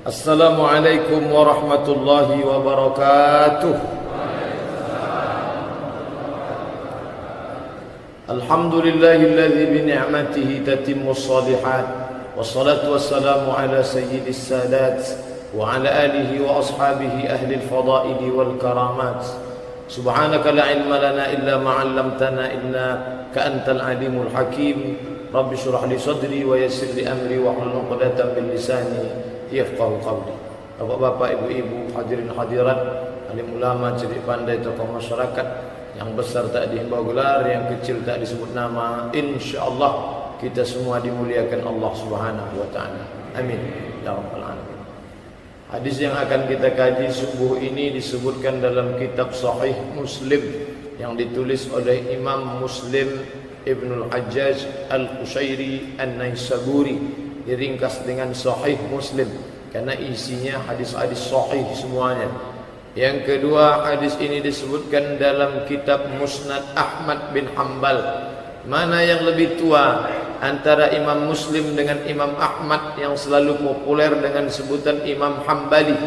Assalamualaikum warahmatullahi wabarakatuh. Alhamdulillahilladzi bi ni'matihi tatimmus shalihat. Wassalatu wassalamu ala sayyidis sadat wa ala alihi wa ashabihi ahli al-fadaili wal karamat. Subhanaka la ilma lana illa ma 'allamtana innaka antal alimul hakim. Rabbi shrah li sadri wa yassir li amri wa hlul 'uqdatam min lisani yafqahu qawli. Bapak-bapak, ibu-ibu, hadirin hadirat, alim ulama, cerdik pandai, tokoh masyarakat, yang besar tak dihimbau gelar, yang kecil tak disebut nama, insyaallah kita semua dimuliakan Allah Subhanahu wa taala. Amin ya rabbal alamin. Hadis yang akan kita kaji subuh ini disebutkan dalam kitab Sahih Muslim yang ditulis oleh Imam Muslim Ibnul Hajjaj Al-Qushairi An-Naisaburi, diringkas dengan Sahih Muslim karena isinya hadis-hadis sahih semuanya. Yang kedua, hadis ini disebutkan dalam kitab Musnad Ahmad bin Hanbal. Mana yang lebih tua antara Imam Muslim dengan Imam Ahmad yang selalu populer dengan sebutan Imam Hambali?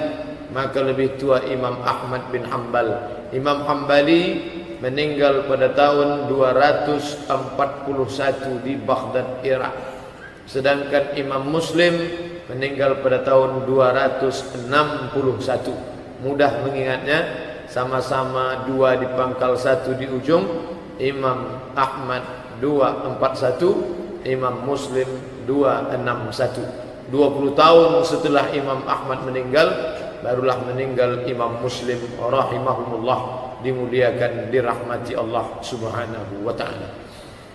Maka lebih tua Imam Ahmad bin Hanbal. Imam Hambali meninggal pada tahun 241 di Baghdad, Irak. Sedangkan Imam Muslim meninggal pada tahun 261. Mudah mengingatnya, sama-sama dua di pangkal satu di ujung. Imam Ahmad 241, Imam Muslim 261. 20 tahun setelah Imam Ahmad meninggal, barulah meninggal Imam Muslim rahimahumullah, dimuliakan, dirahmati Allah Subhanahu wa taala.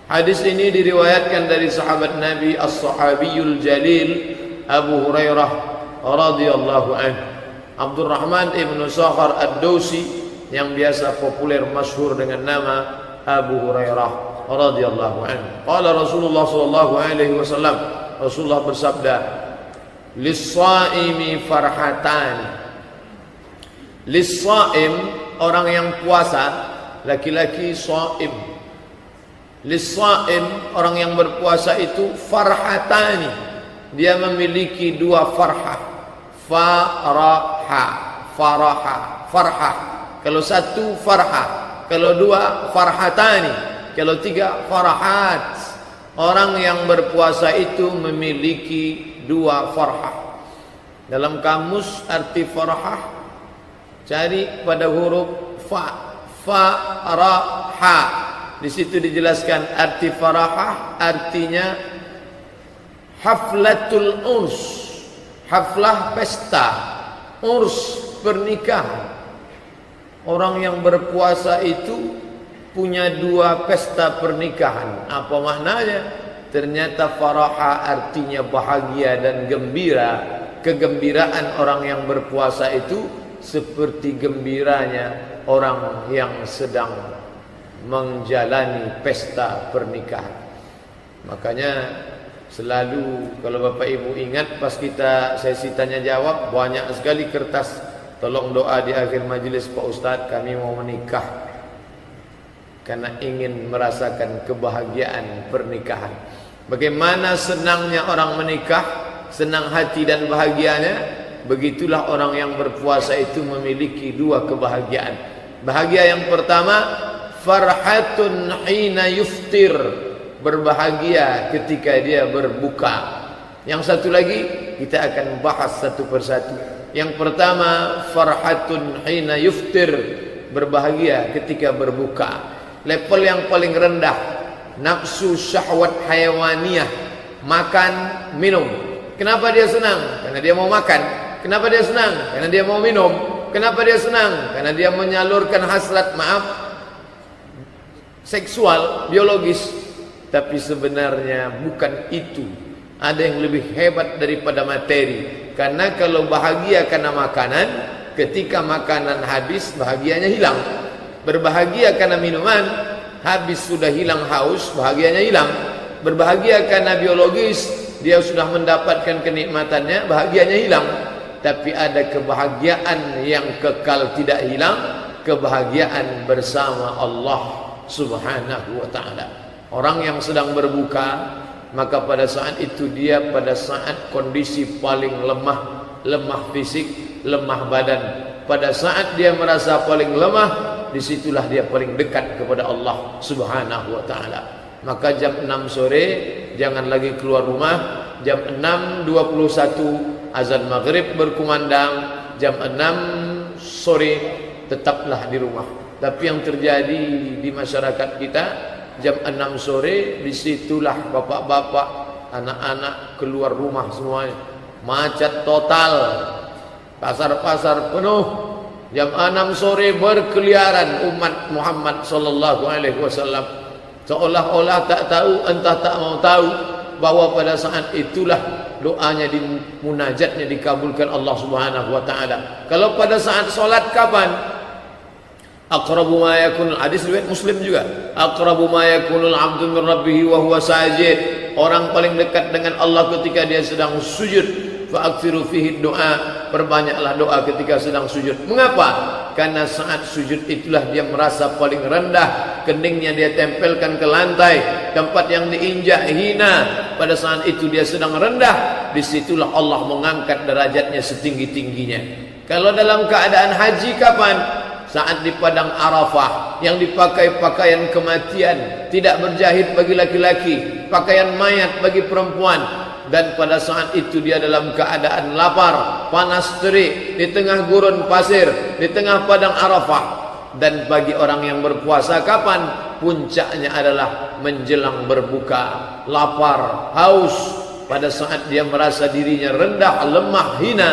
Hadis ini diriwayatkan dari sahabat Nabi As-Sahabiyul Jalil Abu Hurairah radhiyallahu anhu, Abdurrahman ibn Sakhar Ad-Dawsi, yang biasa populer masyhur dengan nama Abu Hurairah radhiyallahu anhu. Qala Rasulullah sallallahu alaihi wasallam, Rasulullah bersabda, lis-shaimi farhatan. Lis-shaim, orang yang puasa, laki-laki shaim. Lis-shaim, orang yang berpuasa itu farhatani, dia memiliki dua farhah. Farhah. Kalau satu farhah, kalau dua farhatani, kalau tiga farahat. Orang yang berpuasa itu memiliki dua farhah. Dalam kamus arti farhah, cari pada huruf fa, faraha. Di situ dijelaskan arti farahah, artinya haflatul urs, haflah pesta, urs pernikahan. Orang yang berpuasa itu punya dua pesta pernikahan. Apa maknanya? Ternyata farahah artinya bahagia dan gembira. Kegembiraan orang yang berpuasa itu seperti gembiranya orang yang sedang menjalani pesta pernikahan. Makanya selalu kalau Bapak Ibu ingat, pas kita sesi tanya jawab, banyak sekali kertas tolong doa di akhir majelis, Pak Ustadz kami mau menikah, karena ingin merasakan kebahagiaan pernikahan. Bagaimana senangnya orang menikah, senang hati dan bahagianya, begitulah orang yang berpuasa itu memiliki dua kebahagiaan. Bahagia yang pertama, farhatun hina yuftir, berbahagia ketika dia berbuka. Yang satu lagi kita akan bahas satu persatu. Yang pertama, farhatun hina yuftir, berbahagia ketika berbuka. Level yang paling rendah, nafsu syahwat hayawaniyah, makan, minum. Kenapa dia senang? Karena dia mau makan. Kenapa dia senang? Karena dia mau minum. Kenapa dia senang? Karena dia menyalurkan hasrat, seksual, biologis. Tapi sebenarnya bukan itu. Ada yang lebih hebat daripada materi. Karena kalau bahagia karena makanan, ketika makanan habis, bahagianya hilang. Berbahagia karena minuman, habis sudah hilang haus, bahagianya hilang. Berbahagia karena biologis, dia sudah mendapatkan kenikmatannya, bahagianya hilang. Tapi ada kebahagiaan yang kekal tidak hilang, kebahagiaan bersama Allah Subhanahu wa ta'ala. Orang yang sedang berbuka, maka pada saat itu dia pada saat kondisi paling lemah, lemah fisik, lemah badan. Pada saat dia merasa paling lemah, disitulah dia paling dekat kepada Allah Subhanahu wa ta'ala. Maka jam 6 sore jangan lagi keluar rumah. Jam 6.21 azan maghrib berkumandang. Jam 6 sore tetaplah di rumah. Tapi yang terjadi di masyarakat kita, jam 6 sore disitulah bapak-bapak, anak-anak keluar rumah semuanya. Macet total, pasar-pasar penuh. Jam 6 sore berkeliaran umat Muhammad sallallahu alaihi wasallam, seolah-olah tak tahu, entah tak mau tahu bahwa pada saat itulah doanya munajatnya dikabulkan Allah Subhanahu wa taala. Kalau pada saat salat kapan? Aqrabu ma yakunul, hadis riwayat Muslim juga. Aqrabu ma yakunul 'abdu min rabbih wa huwa sajid. Orang paling dekat dengan Allah ketika dia sedang sujud. Fa'akthiru fihi doa, perbanyaklah doa ketika sedang sujud. Mengapa? Karena saat sujud itulah dia merasa paling rendah, keningnya dia tempelkan ke lantai, tempat yang diinjak hina. Pada saat itu dia sedang rendah, disitulah Allah mengangkat derajatnya setinggi-tingginya. Kalau dalam keadaan haji kapan? Saat di padang Arafah, yang dipakai pakaian kematian, tidak berjahit bagi laki-laki, pakaian mayat bagi perempuan. Dan pada saat itu dia dalam keadaan lapar, panas terik, di tengah gurun pasir, di tengah padang Arafah. Dan bagi orang yang berpuasa kapan? Puncaknya adalah menjelang berbuka, lapar, haus. Pada saat dia merasa dirinya rendah, lemah, hina,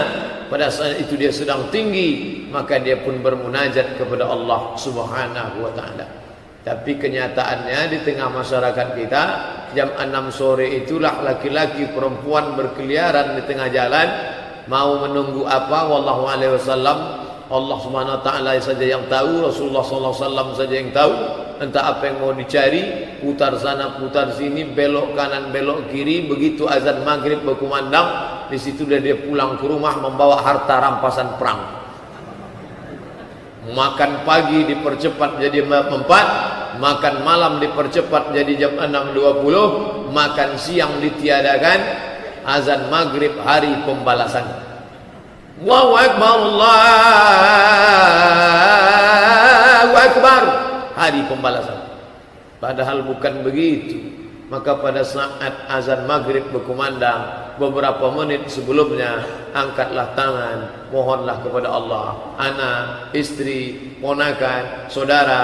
pada saat itu dia sedang tinggi, maka dia pun bermunajat kepada Allah Subhanahu wa ta'ala. Tapi kenyataannya di tengah masyarakat kita, jam 6 sore itulah laki-laki perempuan berkeliaran di tengah jalan. Mau menunggu apa? Wallahu alaihi wasallam, Allah Subhanahu wa ta'ala saja yang tahu, Rasulullah sallallahu alaihi wasallam saja yang tahu. Entah apa yang mau dicari, putar sana putar sini, belok kanan belok kiri. Begitu azan maghrib berkumandang, di situ dia pulang ke rumah membawa harta rampasan perang. Makan pagi dipercepat jadi jam 4, makan malam dipercepat jadi jam 6.20, makan siang ditiadakan, azan maghrib hari pembalasan. Allahu Akbar, Allahu Akbar, hari pembalasan. Padahal bukan begitu. Maka pada saat azan maghrib berkumandang, beberapa menit sebelumnya, angkatlah tangan, mohonlah kepada Allah. Anak, istri, ponakan, saudara,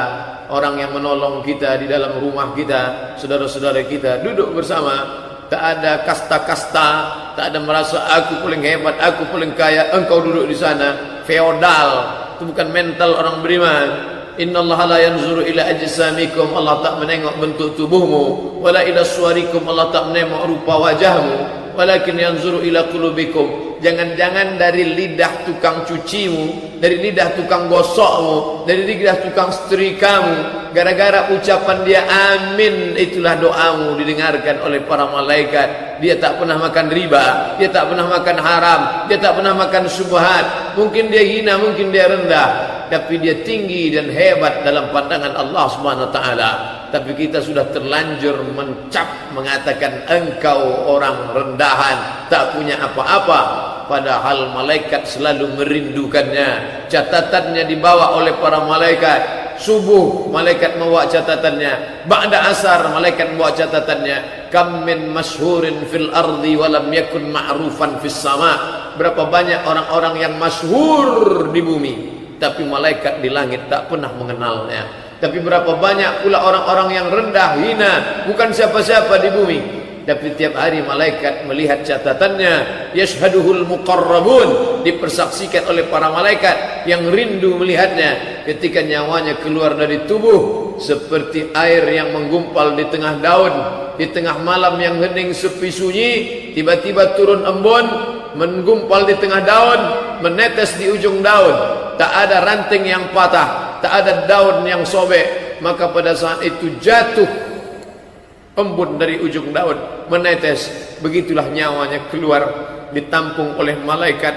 orang yang menolong kita di dalam rumah kita, saudara-saudara kita, duduk bersama. Tak ada kasta-kasta, tak ada merasa aku paling hebat, aku paling kaya, engkau duduk di sana. Feodal, itu bukan mental orang beriman. Innallaha la yanzuru ila ajsamikum, Allah tak menengok bentuk tubuhmu, wala ila suwarikum, Allah tak menengok rupa wajahmu, walakin yanzuru ila qulubikum. Jangan-jangan dari lidah tukang cucimu, dari lidah tukang gosokmu, dari lidah tukang setrikamu, gara-gara ucapan dia amin, itulah doamu didengarkan oleh para malaikat. Dia tak pernah makan riba, dia tak pernah makan haram, dia tak pernah makan syubhat. Mungkin dia hina, mungkin dia rendah, tapi dia tinggi dan hebat dalam pandangan Allah Subhanahu wa taala. Tapi kita sudah terlanjur mencap, mengatakan engkau orang rendahan, tak punya apa-apa. Padahal malaikat selalu merindukannya. Catatannya dibawa oleh para malaikat. Subuh malaikat membawa catatannya, ba'da asar malaikat membawa catatannya. Kam min masyhurin fil ardi walam yakun ma'rufan fis sama. Berapa banyak orang-orang yang masyhur di bumi, tapi malaikat di langit tak pernah mengenalnya. Tapi berapa banyak pula orang-orang yang rendah, hina, bukan siapa-siapa di bumi, tapi tiap hari malaikat melihat catatannya. Yashhaduhul muqarrabun, dipersaksikan oleh para malaikat yang rindu melihatnya. Ketika nyawanya keluar dari tubuh, seperti air yang menggumpal di tengah daun, di tengah malam yang hening sepi sunyi, tiba-tiba turun embun, menggumpal di tengah daun, menetes di ujung daun. Tak ada ranting yang patah, tak ada daun yang sobek. Maka pada saat itu jatuh embun dari ujung daun, menetes. Begitulah nyawanya keluar, ditampung oleh malaikat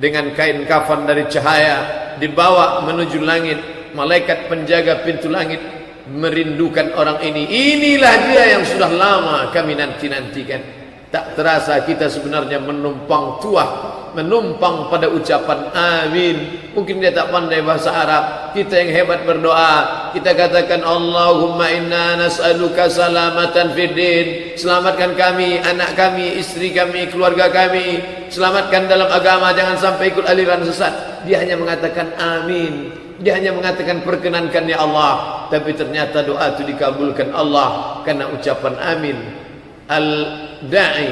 dengan kain kafan dari cahaya, dibawa menuju langit. Malaikat penjaga pintu langit merindukan orang ini. Inilah dia yang sudah lama kami nanti-nantikan. Tak terasa kita sebenarnya menumpang tuah, menumpang pada ucapan amin. Mungkin dia tak pandai bahasa Arab, kita yang hebat berdoa, kita katakan Allahumma inna nas'aluka salamatan fid din, selamatkan kami, anak kami, istri kami, keluarga kami, selamatkan dalam agama, jangan sampai ikut aliran sesat. Dia hanya mengatakan amin, dia hanya mengatakan perkenankan ya Allah, tapi ternyata doa itu dikabulkan Allah karena ucapan amin. Al-da'i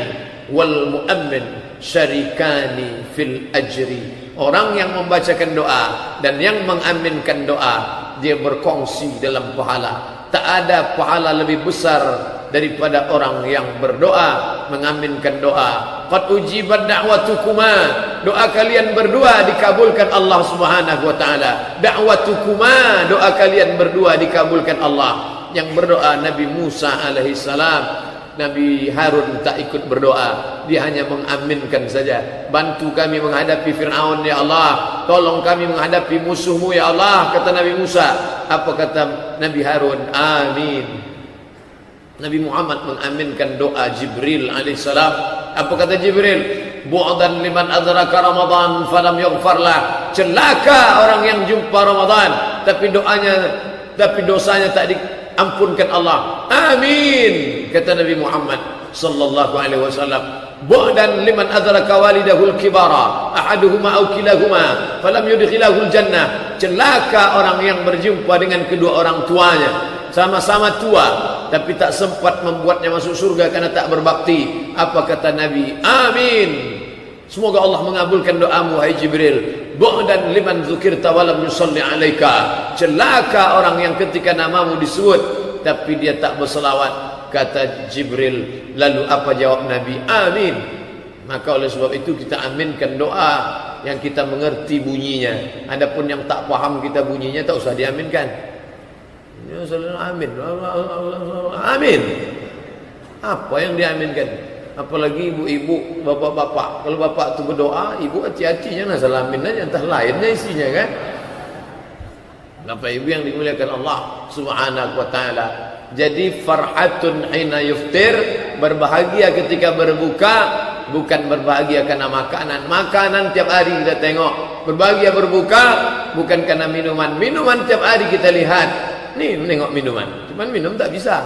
wal mu'ammin syarikani fil ajri. Orang yang membacakan doa dan yang mengaminkan doa, dia berkongsi dalam pahala. Tak ada pahala lebih besar daripada orang yang berdoa, mengaminkan doa. Qad ujibat da'watukuma, doa kalian berdua dikabulkan Allah Subhanahu wa taala. Da'watukuma, doa kalian berdua dikabulkan Allah. Yang berdoa Nabi Musa alaihi salam, Nabi Harun tak ikut berdoa, dia hanya mengaminkan saja. Bantu kami menghadapi Fir'aun ya Allah, tolong kami menghadapi musuhmu ya Allah, kata Nabi Musa. Apa kata Nabi Harun? Amin. Nabi Muhammad mengaminkan doa Jibril alaihissalam. Apa kata Jibril? Bu'dan liman adraka Ramadan falam yughfarlah. Celaka orang yang jumpa Ramadan tapi dosanya tak diampunkan Allah. Amin, kata Nabi Muhammad sallallahu alaihi wasallam. Bu'dan liman adraka walidahul kibara ahaduhuma aw kilahuma falam yudkhilahul jannah. Celaka orang yang berjumpa dengan kedua orang tuanya, sama-sama tua tapi tak sempat membuatnya masuk surga karena tak berbakti. Apa kata Nabi? Amin. Semoga Allah mengabulkan doamu hai Jibril. Bu'dan liman dzukirta wa lam yusalli alaika. Celaka orang yang ketika namamu disebut tapi dia tak berselawat. Kata Jibril. Lalu apa jawab Nabi? Amin. Maka oleh sebab itu kita aminkan doa yang kita mengerti bunyinya. Adapun yang tak paham kita bunyinya, tak usah diaminkan. Ya amin. Amin. Apa yang diaminkan? Apalagi ibu-ibu, bapak-bapak. Kalau bapak tu berdoa, ibu hati-hati jangan salamin aja, entah lainnya isinya kan. Bapak ibu yang dimuliakan Allah Subhanahu wa taala. Jadi farhatun hina yuftir, berbahagia ketika berbuka, bukan berbahagia karena makanan. Makanan tiap hari kita tengok. Berbahagia berbuka bukan karena minuman. Minuman tiap hari kita lihat. Nih menengok minuman, cuman minum tak bisa.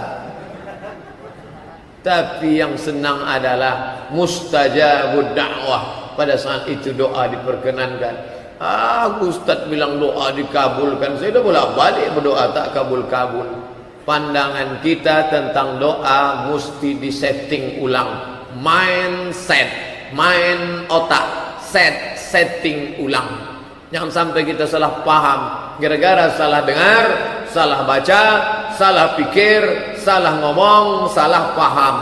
Tapi yang senang adalah mustajabud da'wah. Pada saat itu doa diperkenankan. Ustaz bilang doa dikabulkan. Saya dah bolak-balik berdoa tak kabul-kabul. Pandangan kita tentang doa mesti disetting ulang. Mindset, main otak, setting ulang. Jangan sampai kita salah paham gara-gara salah dengar, salah baca, salah pikir, salah ngomong, salah paham.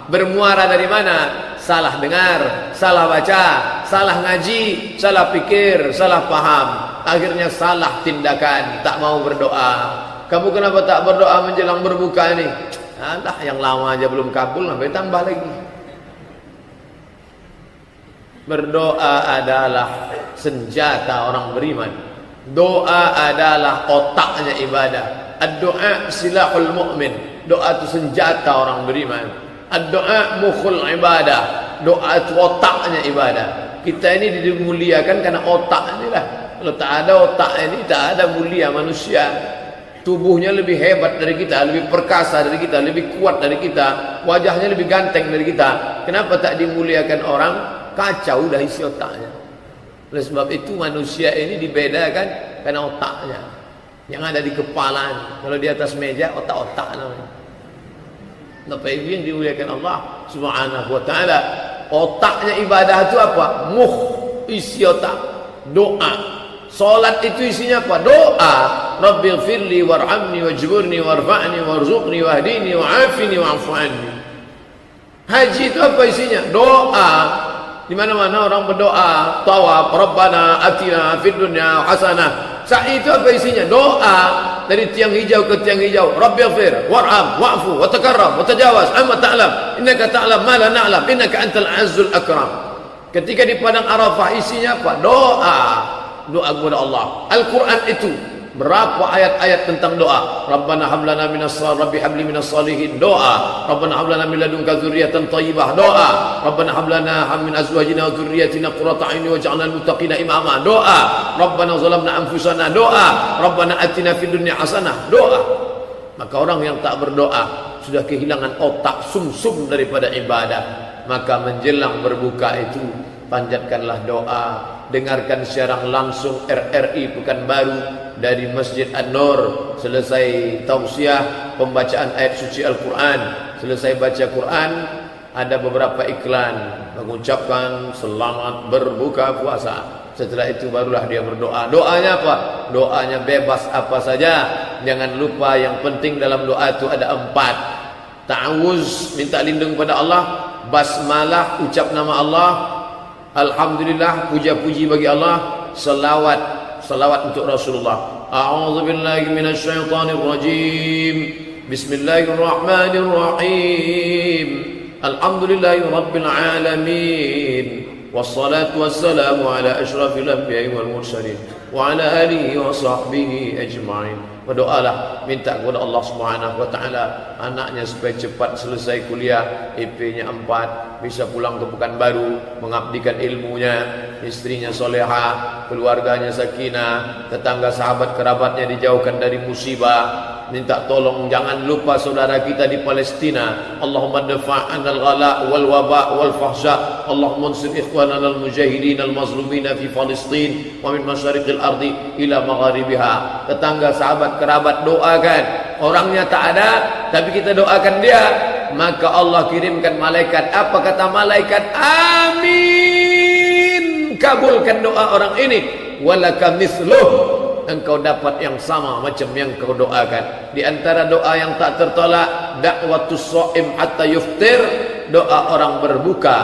Bermuara dari mana? Salah dengar, salah baca, salah ngaji, salah pikir, salah paham. Akhirnya salah tindakan, tak mau berdoa. Kamu kenapa tak berdoa menjelang berbuka ini? Alah, yang lama aja belum kabul, sampai tambah lagi. Berdoa adalah senjata orang beriman. Doa adalah otaknya ibadah. Ad-doa silahul mu'min. Doa itu senjata orang beriman. Ad-doa mukhul ibadah. Doa itu otaknya ibadah. Kita ini dimuliakan karena otak inilah. Kalau tak ada otak ini, tak ada mulia manusia. Tubuhnya lebih hebat dari kita, lebih perkasa dari kita, lebih kuat dari kita, wajahnya lebih ganteng dari kita. Kenapa tak dimuliakan orang? Kacau dah isi otaknya. Oleh sebab itu manusia ini dibedakan karena otaknya yang ada di kepala. Kalau di atas meja, otak-otak namanya. Bapak Ibu yang dimuliakan Allah Subhanahu wa taala, otaknya ibadah itu apa? Isi otak, doa. Salat itu isinya apa? Doa. Rabbighfirli warhamni wajburni warfa'ni warzuqni wahdini wa'afini wa'fu anni. Haji itu apa isinya? Doa. Di mana-mana orang berdoa, tawaf, Rabbana atina fid dunya hasanah. Sa'i itu apa isinya? Doa. Dari tiang hijau ke tiang hijau. Rabbighfir warham wa'fu wa takarram wa tajawaz amma ta'lam innaka ta'lam ma la na'lam innaka antal azzul akram. Ketika di padang Arafah isinya apa? Doa. Doa kepada Allah. Al-Quran itu Berapa ayat-ayat tentang doa? Rabbana hab lana minas rabbi habli minas salihin, doa. Rabbana hab lana min ladunka dzurriyyatan thayyibah, doa. Rabbana hab lana min azwajina wa dzurriyyatina qurrata a'yun waj'alna lil muttaqina imama, doa. Rabbana zalamna anfusana, doa. Rabbana atina fid dunya hasanah, doa. Maka orang yang tak berdoa sudah kehilangan otak sumsum daripada ibadah. Maka menjelang berbuka itu panjatkanlah doa. Dengarkan siaran langsung RRI Pekanbaru dari Masjid An-Nur. Selesai tausiah pembacaan ayat suci Al-Quran, selesai baca Quran, ada beberapa iklan mengucapkan selamat berbuka puasa. Setelah itu barulah dia berdoa. Doanya apa? Doanya bebas apa saja. Jangan lupa yang penting dalam doa itu ada 4. Ta'awuz, minta lindung pada Allah. Basmalah, ucap nama Allah. Alhamdulillah, puja-puji bagi Allah. Salawat untuk Rasulullah. A'udzubillahi minasyaitonir rajim. Bismillahirrahmanirrahim. Alhamdulillahi rabbil alamin. Wassalatu wassalamu ala asyrafil anbiya'i wal mursalin wa ala alihi wa sahbihi ajma'in. Berdoalah, minta kepada Allah Subhanahu wa taala anaknya supaya cepat selesai kuliah, IP-nya 4, bisa pulang ke Pekanbaru mengabdikan ilmunya, istrinya solehah, keluarganya sakinah, tetangga sahabat kerabatnya dijauhkan dari musibah. Minta tolong jangan lupa saudara kita di Palestina. Allahumma dafa'an al-ghala wal waba wal fahsya. Allahumma ansur ikhwanana al-mujahidin al-mazlumin fi Palestin wa min masyariqil ardi ila magharibiha. Tetangga sahabat kerabat doakan. Orangnya tak ada tapi kita doakan dia, maka Allah kirimkan malaikat. Apa kata malaikat? Amin. Kabulkan doa orang ini. Walaka mithluh. Engkau dapat yang sama macam yang kau doakan. Di antara doa yang tak tertolak, da'watus shaim hatta yuftir, doa orang berbuka,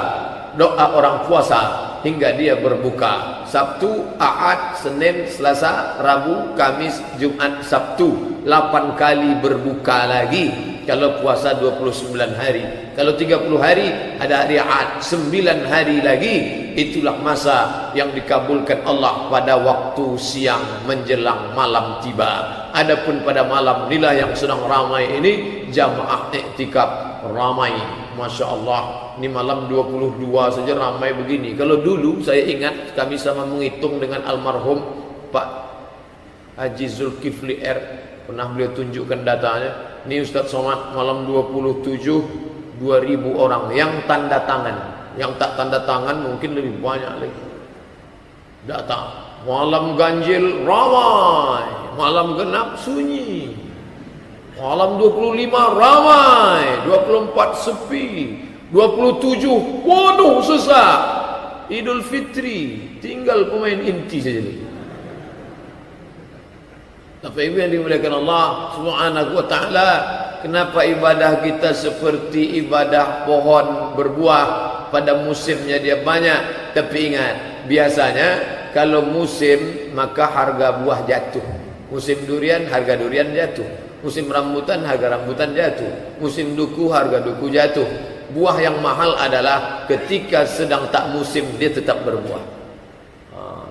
doa orang puasa hingga dia berbuka. Sabtu, Ahad, Senin, Selasa, Rabu, Kamis, Jumat, Sabtu. 8 kali berbuka lagi. Kalau puasa 29 hari. Kalau 30 hari ada hari Ahad, 9 hari lagi. Itulah masa yang dikabulkan Allah pada waktu siang menjelang malam tiba. Adapun pada malam inilah yang sedang ramai ini, jamaah iktikaf ramai. Masya Allah, ini malam 22 saja ramai begini. Kalau dulu saya ingat kami sama menghitung dengan almarhum Pak Haji Zulkifli R, pernah beliau tunjukkan datanya. Ini Ustaz Somad, malam 27 2000 orang yang tanda tangan. Yang tak tanda tangan mungkin lebih banyak lagi datang. Malam ganjil ramai, malam genap sunyi, malam 25 ramai, 24 sepi, 27 penuh sesak. Idul Fitri tinggal pemain inti saja. Tapi ibu yang dimuliakan Allah Subhanahu wa taala, kenapa ibadah kita seperti ibadah pohon berbuah? Pada musimnya dia banyak. Tapi ingat, biasanya kalau musim maka harga buah jatuh. Musim durian harga durian jatuh. Musim rambutan harga rambutan jatuh. Musim duku harga duku jatuh. Buah yang mahal adalah ketika sedang tak musim dia tetap berbuah.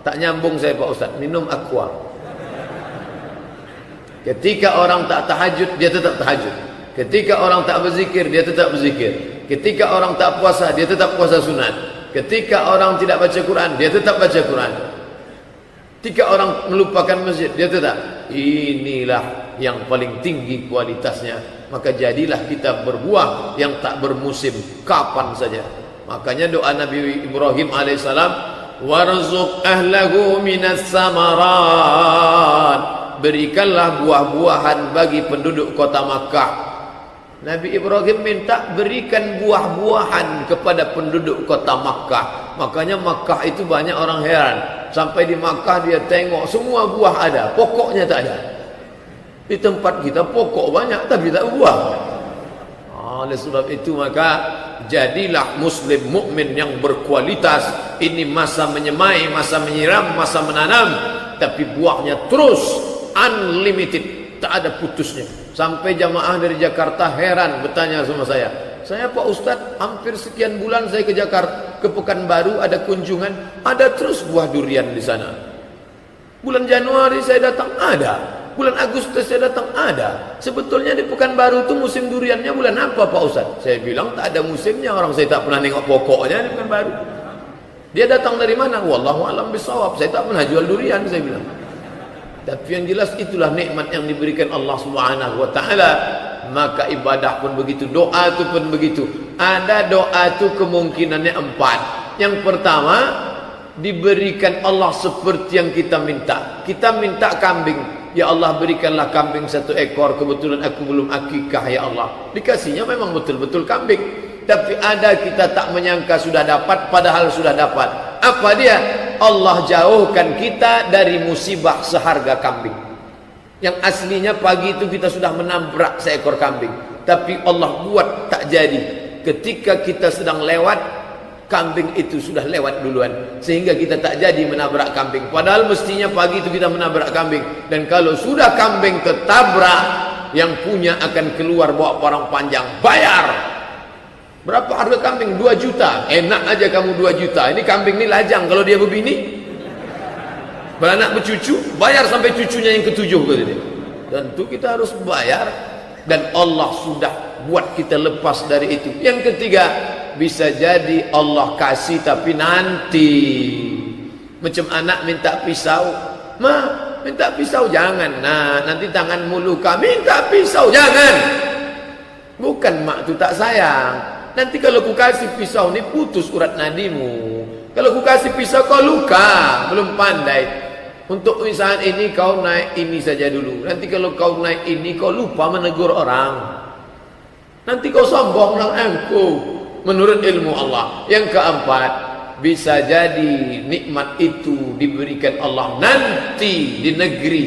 Tak nyambung saya Pak Ustaz, minum aqua. Ketika orang tak tahajud dia tetap tahajud. Ketika orang tak berzikir dia tetap berzikir. Ketika orang tak puasa dia tetap puasa sunat. Ketika orang tidak baca Quran dia tetap baca Quran. Ketika orang melupakan masjid dia tetap. Inilah yang paling tinggi kualitasnya. Maka jadilah kita berbuah yang tak bermusim, kapan saja. Makanya doa Nabi Ibrahim alaihissalam, warzuq ahlahu minas samarat, berikanlah buah-buahan bagi penduduk kota Makkah. Nabi Ibrahim minta berikan buah-buahan kepada penduduk kota Makkah. Makanya Makkah itu banyak orang heran. Sampai di Makkah dia tengok semua buah ada, pokoknya tak ada. Di tempat kita pokok banyak tapi tak buah. Oleh sebab itu maka jadilah muslim mukmin yang berkualitas. Ini masa menyemai, masa menyiram, masa menanam, tapi buahnya terus unlimited, tak ada putusnya. Sampai jamaah dari Jakarta heran bertanya sama saya Pak Ustaz, hampir sekian bulan saya ke Jakarta, ke Pekanbaru ada kunjungan, ada terus buah durian di sana. Bulan Januari saya datang, ada. Bulan Agustus saya datang, ada. Sebetulnya di Pekanbaru itu musim duriannya bulan apa Pak Ustaz? Saya bilang tak ada musimnya, orang saya tak pernah nengok pokoknya di Pekanbaru. Dia datang dari mana? Wallahu a'lam bishawab. Saya tak pernah jual durian, saya bilang. Tapi yang jelas itulah nikmat yang diberikan Allah Subhanahu wa taala. Maka ibadah pun begitu, doa itu pun begitu. Ada doa itu kemungkinannya 4. Yang pertama, diberikan Allah seperti yang kita minta. Kita minta kambing, ya Allah berikanlah kambing 1 ekor. Kebetulan aku belum akikah, ya Allah. Dikasihnya memang betul-betul kambing. Tapi ada kita tak menyangka sudah dapat, padahal sudah dapat. Apa dia? Allah jauhkan kita dari musibah seharga kambing. Yang aslinya pagi itu kita sudah menabrak seekor kambing, tapi Allah buat tak jadi. Ketika kita sedang lewat, kambing itu sudah lewat duluan, sehingga kita tak jadi menabrak kambing. Padahal mestinya pagi itu kita menabrak kambing. Dan kalau sudah kambing tertabrak, yang punya akan keluar bawa parang panjang, bayar. Berapa harga kambing? 2 juta. Enak aja kamu 2 juta. Ini kambing ini lajang kalau dia berbini. Beranak bercucu, bayar sampai cucunya yang ke-7 kata dia. Tentu kita harus bayar. Dan Allah sudah buat kita lepas dari itu. Yang ketiga, bisa jadi Allah kasih tapi nanti. Macam anak minta pisau, ma minta pisau, jangan. Nah, nanti tanganmu luka, minta pisau, jangan. Bukan mak tu tak sayang. Nanti kalau ku kasih pisau ni putus urat nadimu. Kalau ku kasih pisau kau luka, belum pandai. Untuk saat ini kau naik ini saja dulu. Nanti kalau kau naik ini kau lupa menegur orang. Nanti kau sombong dengan aku. Menurut ilmu Allah. Yang keempat, bisa jadi nikmat itu diberikan Allah nanti di negeri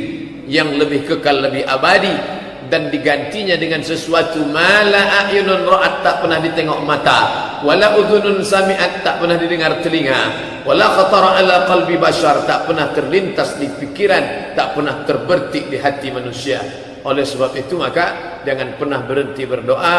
yang lebih kekal, lebih abadi, dan digantinya dengan sesuatu mala a'yunun ra'at, tak pernah ditengok mata, wala udhunun sami'at, tak pernah didengar telinga, wala khatara ala qalbi bashar, tak pernah terlintas di pikiran, tak pernah terbertik di hati manusia. Oleh sebab itu maka jangan pernah berhenti berdoa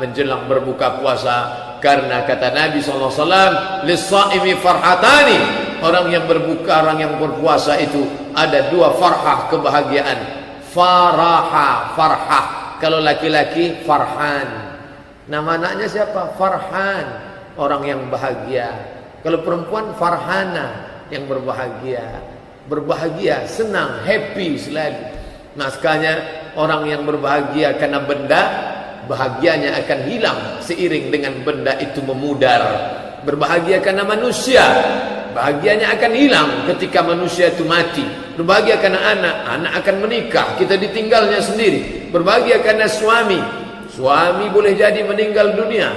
menjelang berbuka puasa, karena kata Nabi SAW, lis-sha'imi farhatani, orang yang berbuka, orang yang berpuasa itu ada 2 farhah, kebahagiaan. Faraha, farhah. Kalau laki-laki Farhan. Nama anaknya siapa? Farhan, orang yang bahagia. Kalau perempuan Farhana, yang berbahagia. Berbahagia, senang, happy selalu. Naskahnya, orang yang berbahagia karena benda, bahagianya akan hilang seiring dengan benda itu memudar. Berbahagia karena manusia, bahagianya akan hilang ketika manusia itu mati. Berbahagia karena anak, anak akan menikah, kita ditinggalnya sendiri. Berbahagia karena suami, suami boleh jadi meninggal dunia.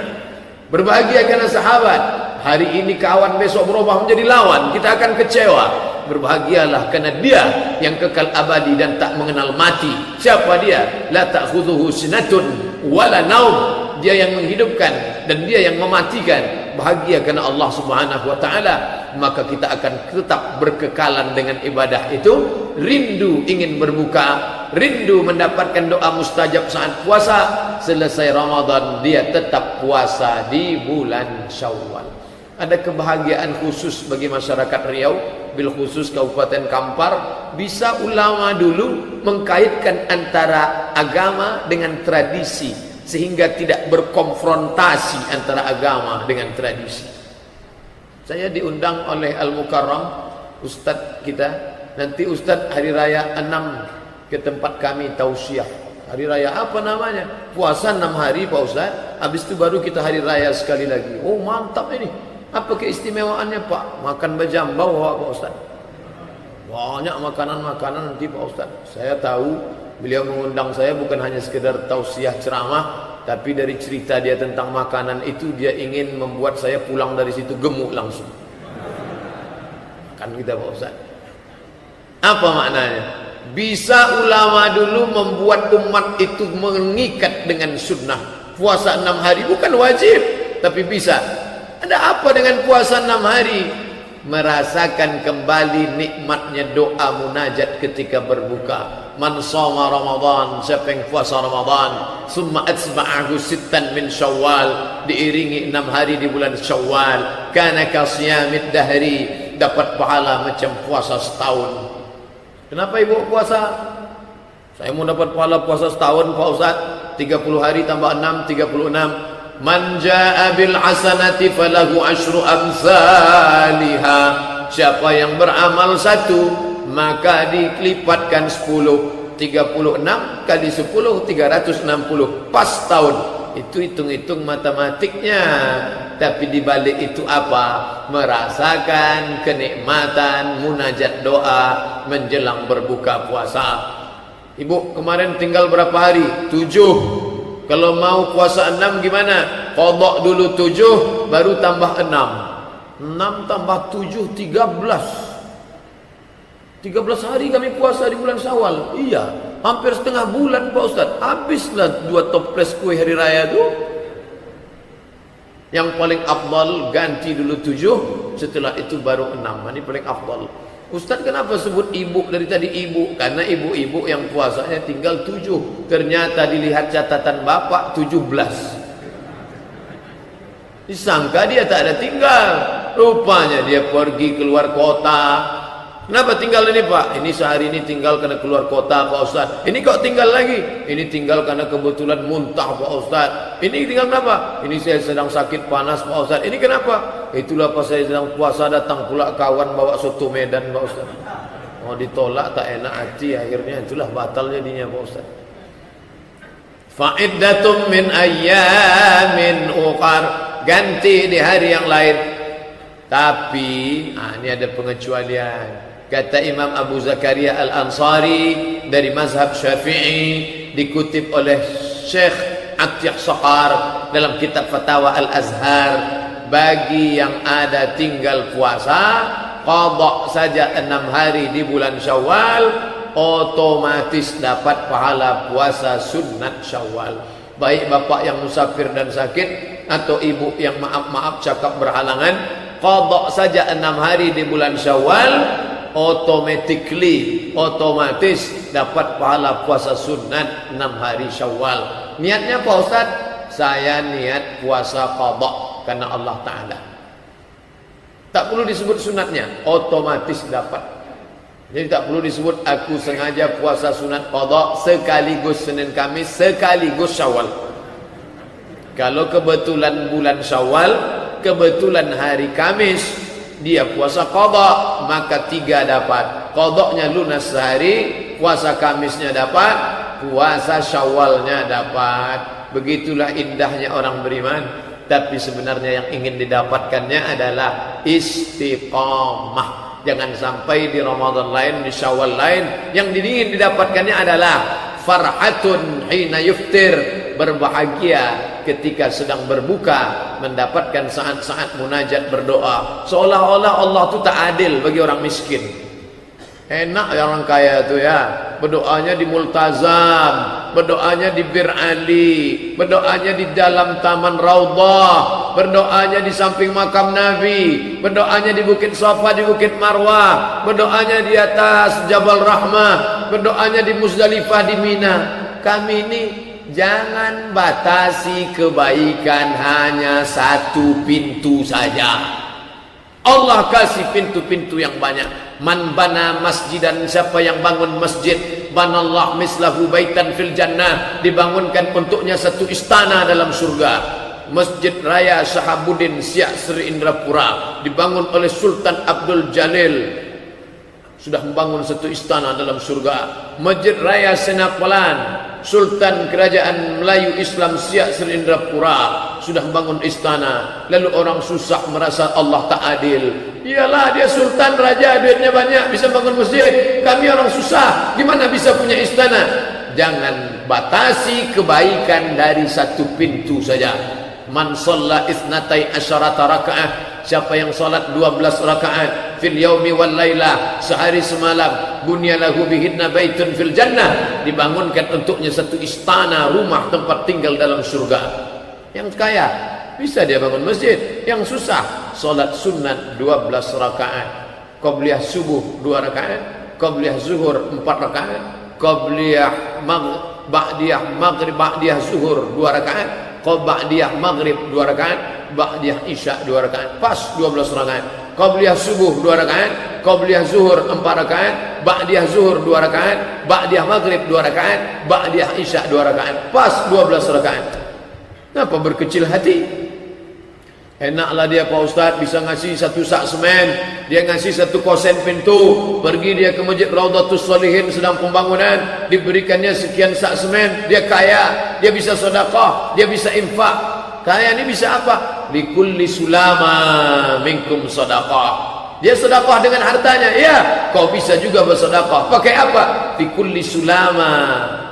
Berbahagia karena sahabat, hari ini kawan, besok berubah menjadi lawan, kita akan kecewa. Berbahagialah karena dia yang kekal abadi dan tak mengenal mati. Siapa dia? La ta'khudhuhu sinatun wala naum. Dia yang menghidupkan dan dia yang mematikan. Bahagia karena Allah Subhanahu wa taala, maka kita akan tetap berkekalan dengan ibadah itu. Rindu ingin berbuka, rindu mendapatkan doa mustajab saat puasa. Selesai Ramadan dia tetap puasa di bulan Syawal. Ada kebahagiaan khusus bagi masyarakat Riau, bil khusus Kabupaten Kampar. Bisa ulama dulu mengkaitkan antara agama dengan tradisi, sehingga tidak berkonfrontasi antara agama dengan tradisi. Saya diundang oleh Al-Mukarram, Ustadz kita. Nanti Ustadz hari raya 6 ke tempat kami tausiah. Hari raya apa namanya? Puasa 6 hari Pak Ustadz, habis itu baru kita hari raya sekali lagi. Oh mantap ini. Apa keistimewaannya Pak? Makan bajambau Pak Ustadz. Banyak makanan-makanan nanti Pak Ustadz. Saya tahu beliau mengundang saya bukan hanya sekedar tausiah ceramah, tapi dari cerita dia tentang makanan itu dia ingin membuat saya pulang dari situ gemuk langsung. Kan kita Pak Ustaz. Apa maknanya? Bisa ulama dulu membuat umat itu mengikat dengan sunnah. Puasa 6 hari bukan wajib, tapi bisa. Ada apa dengan puasa 6 hari? Merasakan kembali nikmatnya doa munajat ketika berbuka. Man shoma Ramadan, siapa yang puasa Ramadan, summa atba'ahu sittan min Syawal, diiringi 6 hari di bulan Syawal, kana kasiyamid dahri, dapat pahala macam puasa setahun. Kenapa ibu puasa? Saya mau dapat pahala puasa setahun Pak Ustaz, 30 hari tambah 6, 36. Man jaa bil hasanati falahu asyru amsalha. Siapa yang beramal satu, maka dilipatkan 10. 36 kali 10, 360. Pas tahun. Itu hitung-hitung matematiknya. Tapi dibalik itu apa? Merasakan kenikmatan munajat doa menjelang berbuka puasa. Ibu kemarin tinggal berapa hari? 7. Kalau mau puasa 6 gimana? Qadha dulu 7, baru tambah 6. 6 tambah 7, 13. 13 hari kami puasa di bulan Syawal. Iya, hampir setengah bulan Pak Ustaz. Habislah 2 toples kue hari raya itu. Yang paling afdal ganti dulu 7, setelah itu baru 6. Ini paling afdal. Ustaz kenapa sebut ibu dari tadi ibu? Karena ibu-ibu yang puasanya tinggal 7. Ternyata dilihat catatan bapak 17. Disangka dia tak ada tinggal. Rupanya dia pergi keluar kota. Kenapa tinggal ini Pak? Ini sehari ini tinggal karena keluar kota Pak Ustaz. Ini kok tinggal lagi? Ini tinggal karena kebetulan muntah Pak Ustaz. Ini tinggal kenapa? Ini saya sedang sakit panas Pak Ustaz. Ini kenapa? Itulah pas saya sedang puasa datang pula kawan bawa soto Medan Pak Ustaz. Mau ditolak tak enak hati, akhirnya itulah batal jadinya Pak Ustaz. Fa'iddatum min ayyamin ukhar. Ganti di hari yang lain. Tapi ini ada pengecualian. Kata Imam Abu Zakaria Al-Ansari dari mazhab Syafi'i, dikutip oleh Syekh Atyah Saqar dalam kitab Fatawa Al-Azhar, bagi yang ada tinggal puasa qadha saja 6 hari di bulan Syawal, otomatis dapat pahala puasa sunat Syawal. Baik bapak yang musafir dan sakit atau ibu yang maaf cakap berhalangan, qadha saja 6 hari di bulan Syawal, otomatis dapat pahala puasa sunat 6 hari Syawal. Niatnya Pak Ustaz, saya niat puasa qadha karena Allah Ta'ala. Tak perlu disebut sunatnya, otomatis dapat. Jadi tak perlu disebut aku sengaja puasa sunat qadha sekaligus Senin Kamis sekaligus Syawal. Kalau kebetulan bulan Syawal, kebetulan hari Kamis, dia puasa qadha, maka 3 dapat. Qadhanya lunas sehari, puasa Kamisnya dapat, puasa Syawalnya dapat. Begitulah indahnya orang beriman. Tapi sebenarnya yang ingin didapatkannya adalah istiqamah. Jangan sampai di Ramadan lain, di Syawal lain, yang ingin didapatkannya adalah farhatun hina yuftir, berbahagia ketika sedang berbuka, mendapatkan saat-saat munajat berdoa. Seolah-olah Allah itu tak adil bagi orang miskin. Enak ya orang kaya itu ya, berdoanya di Multazam, berdoanya di Bir Ali, berdoanya di dalam Taman Raudhah, berdoanya di samping makam Nabi, berdoanya di Bukit Safa, di Bukit Marwah, berdoanya di atas Jabal Rahmah, berdoanya di Muzdalifah, di Mina. Kami ini jangan batasi kebaikan hanya satu pintu saja. Allah kasih pintu-pintu yang banyak. Man bana masjidan, siapa yang bangun masjid, banallah mislahu baitan fil jannah, dibangunkan untuknya satu istana dalam surga. Masjid Raya Shahabuddin Siak Sri Indrapura dibangun oleh Sultan Abdul Jalil, sudah membangun satu istana dalam surga. Masjid Raya Senapalan, Sultan Kerajaan Melayu Islam Siak Sri Indrapura sudah membangun istana. Lalu orang susah merasa Allah tak adil. Iyalah, dia sultan raja, duitnya banyak, bisa bangun masjid. Kami orang susah, gimana bisa punya istana? Jangan batasi kebaikan dari satu pintu saja. Man shalla itsnatai asyarata rakaat, siapa yang salat 12 rakaat fil yaumi wal lailah, sehari semalam, bunyalahu bihinna baitun fil jannah, dibangunkan untuknya satu istana, rumah tempat tinggal dalam surga. Yang kaya bisa dia bangun masjid, yang susah salat sunat 12 rakaat, qabliyah subuh 2 rakaat, qabliyah zuhur 4 rakaat, qabliyah ba'diyah maghrib, ba'diyah zuhur 2 rakaat, ba'diyah maghrib 2 rakaat, ba'diyah isya 2 rakaat, pas 12 rakaat. Qabliyah subuh 2 rakaat, qabliyah zuhur 4 rakaat, ba'diyah zuhur 2 rakaat, ba'diyah maghrib 2 rakaat, ba'diyah isya 2 rakaat. Pas 12 rakaat. Kenapa berkecil hati? Enaklah dia Pak Ustaz bisa ngasih 1 sak semen, dia ngasih 1 kosen pintu, pergi dia ke Masjid Raudhatus Shalihin sedang pembangunan, diberikannya sekian sak semen, dia kaya, dia bisa sedekah, dia bisa infak. Kaya ini bisa apa? Likulli sulama minkum sedekah. Dia sedekah dengan hartanya, ya, kau bisa juga bersedekah. Pakai apa? Likulli sulama.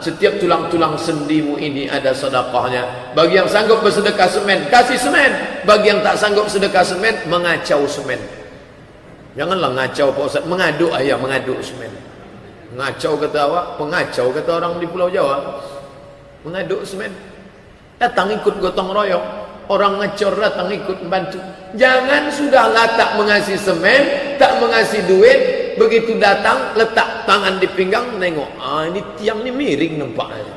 Setiap tulang-tulang sendimu ini ada sedekahnya. Bagi yang sanggup bersedekah semen, kasih semen. Bagi yang tak sanggup sedekah semen, mengacau semen. Janganlah ngacau Pak Ustaz, mengaduk ayah, mengaduk semen. Ngacau kata awak, pengacau kata orang di Pulau Jawa. Mengaduk semen. Datang ikut gotong royong. Orang ngecor datang ikut membantu. Jangan sudahlah tak mengasih semen, tak mengasih duit, begitu datang letak tangan di pinggang, nengok, ini tiang ni miring nampaknya.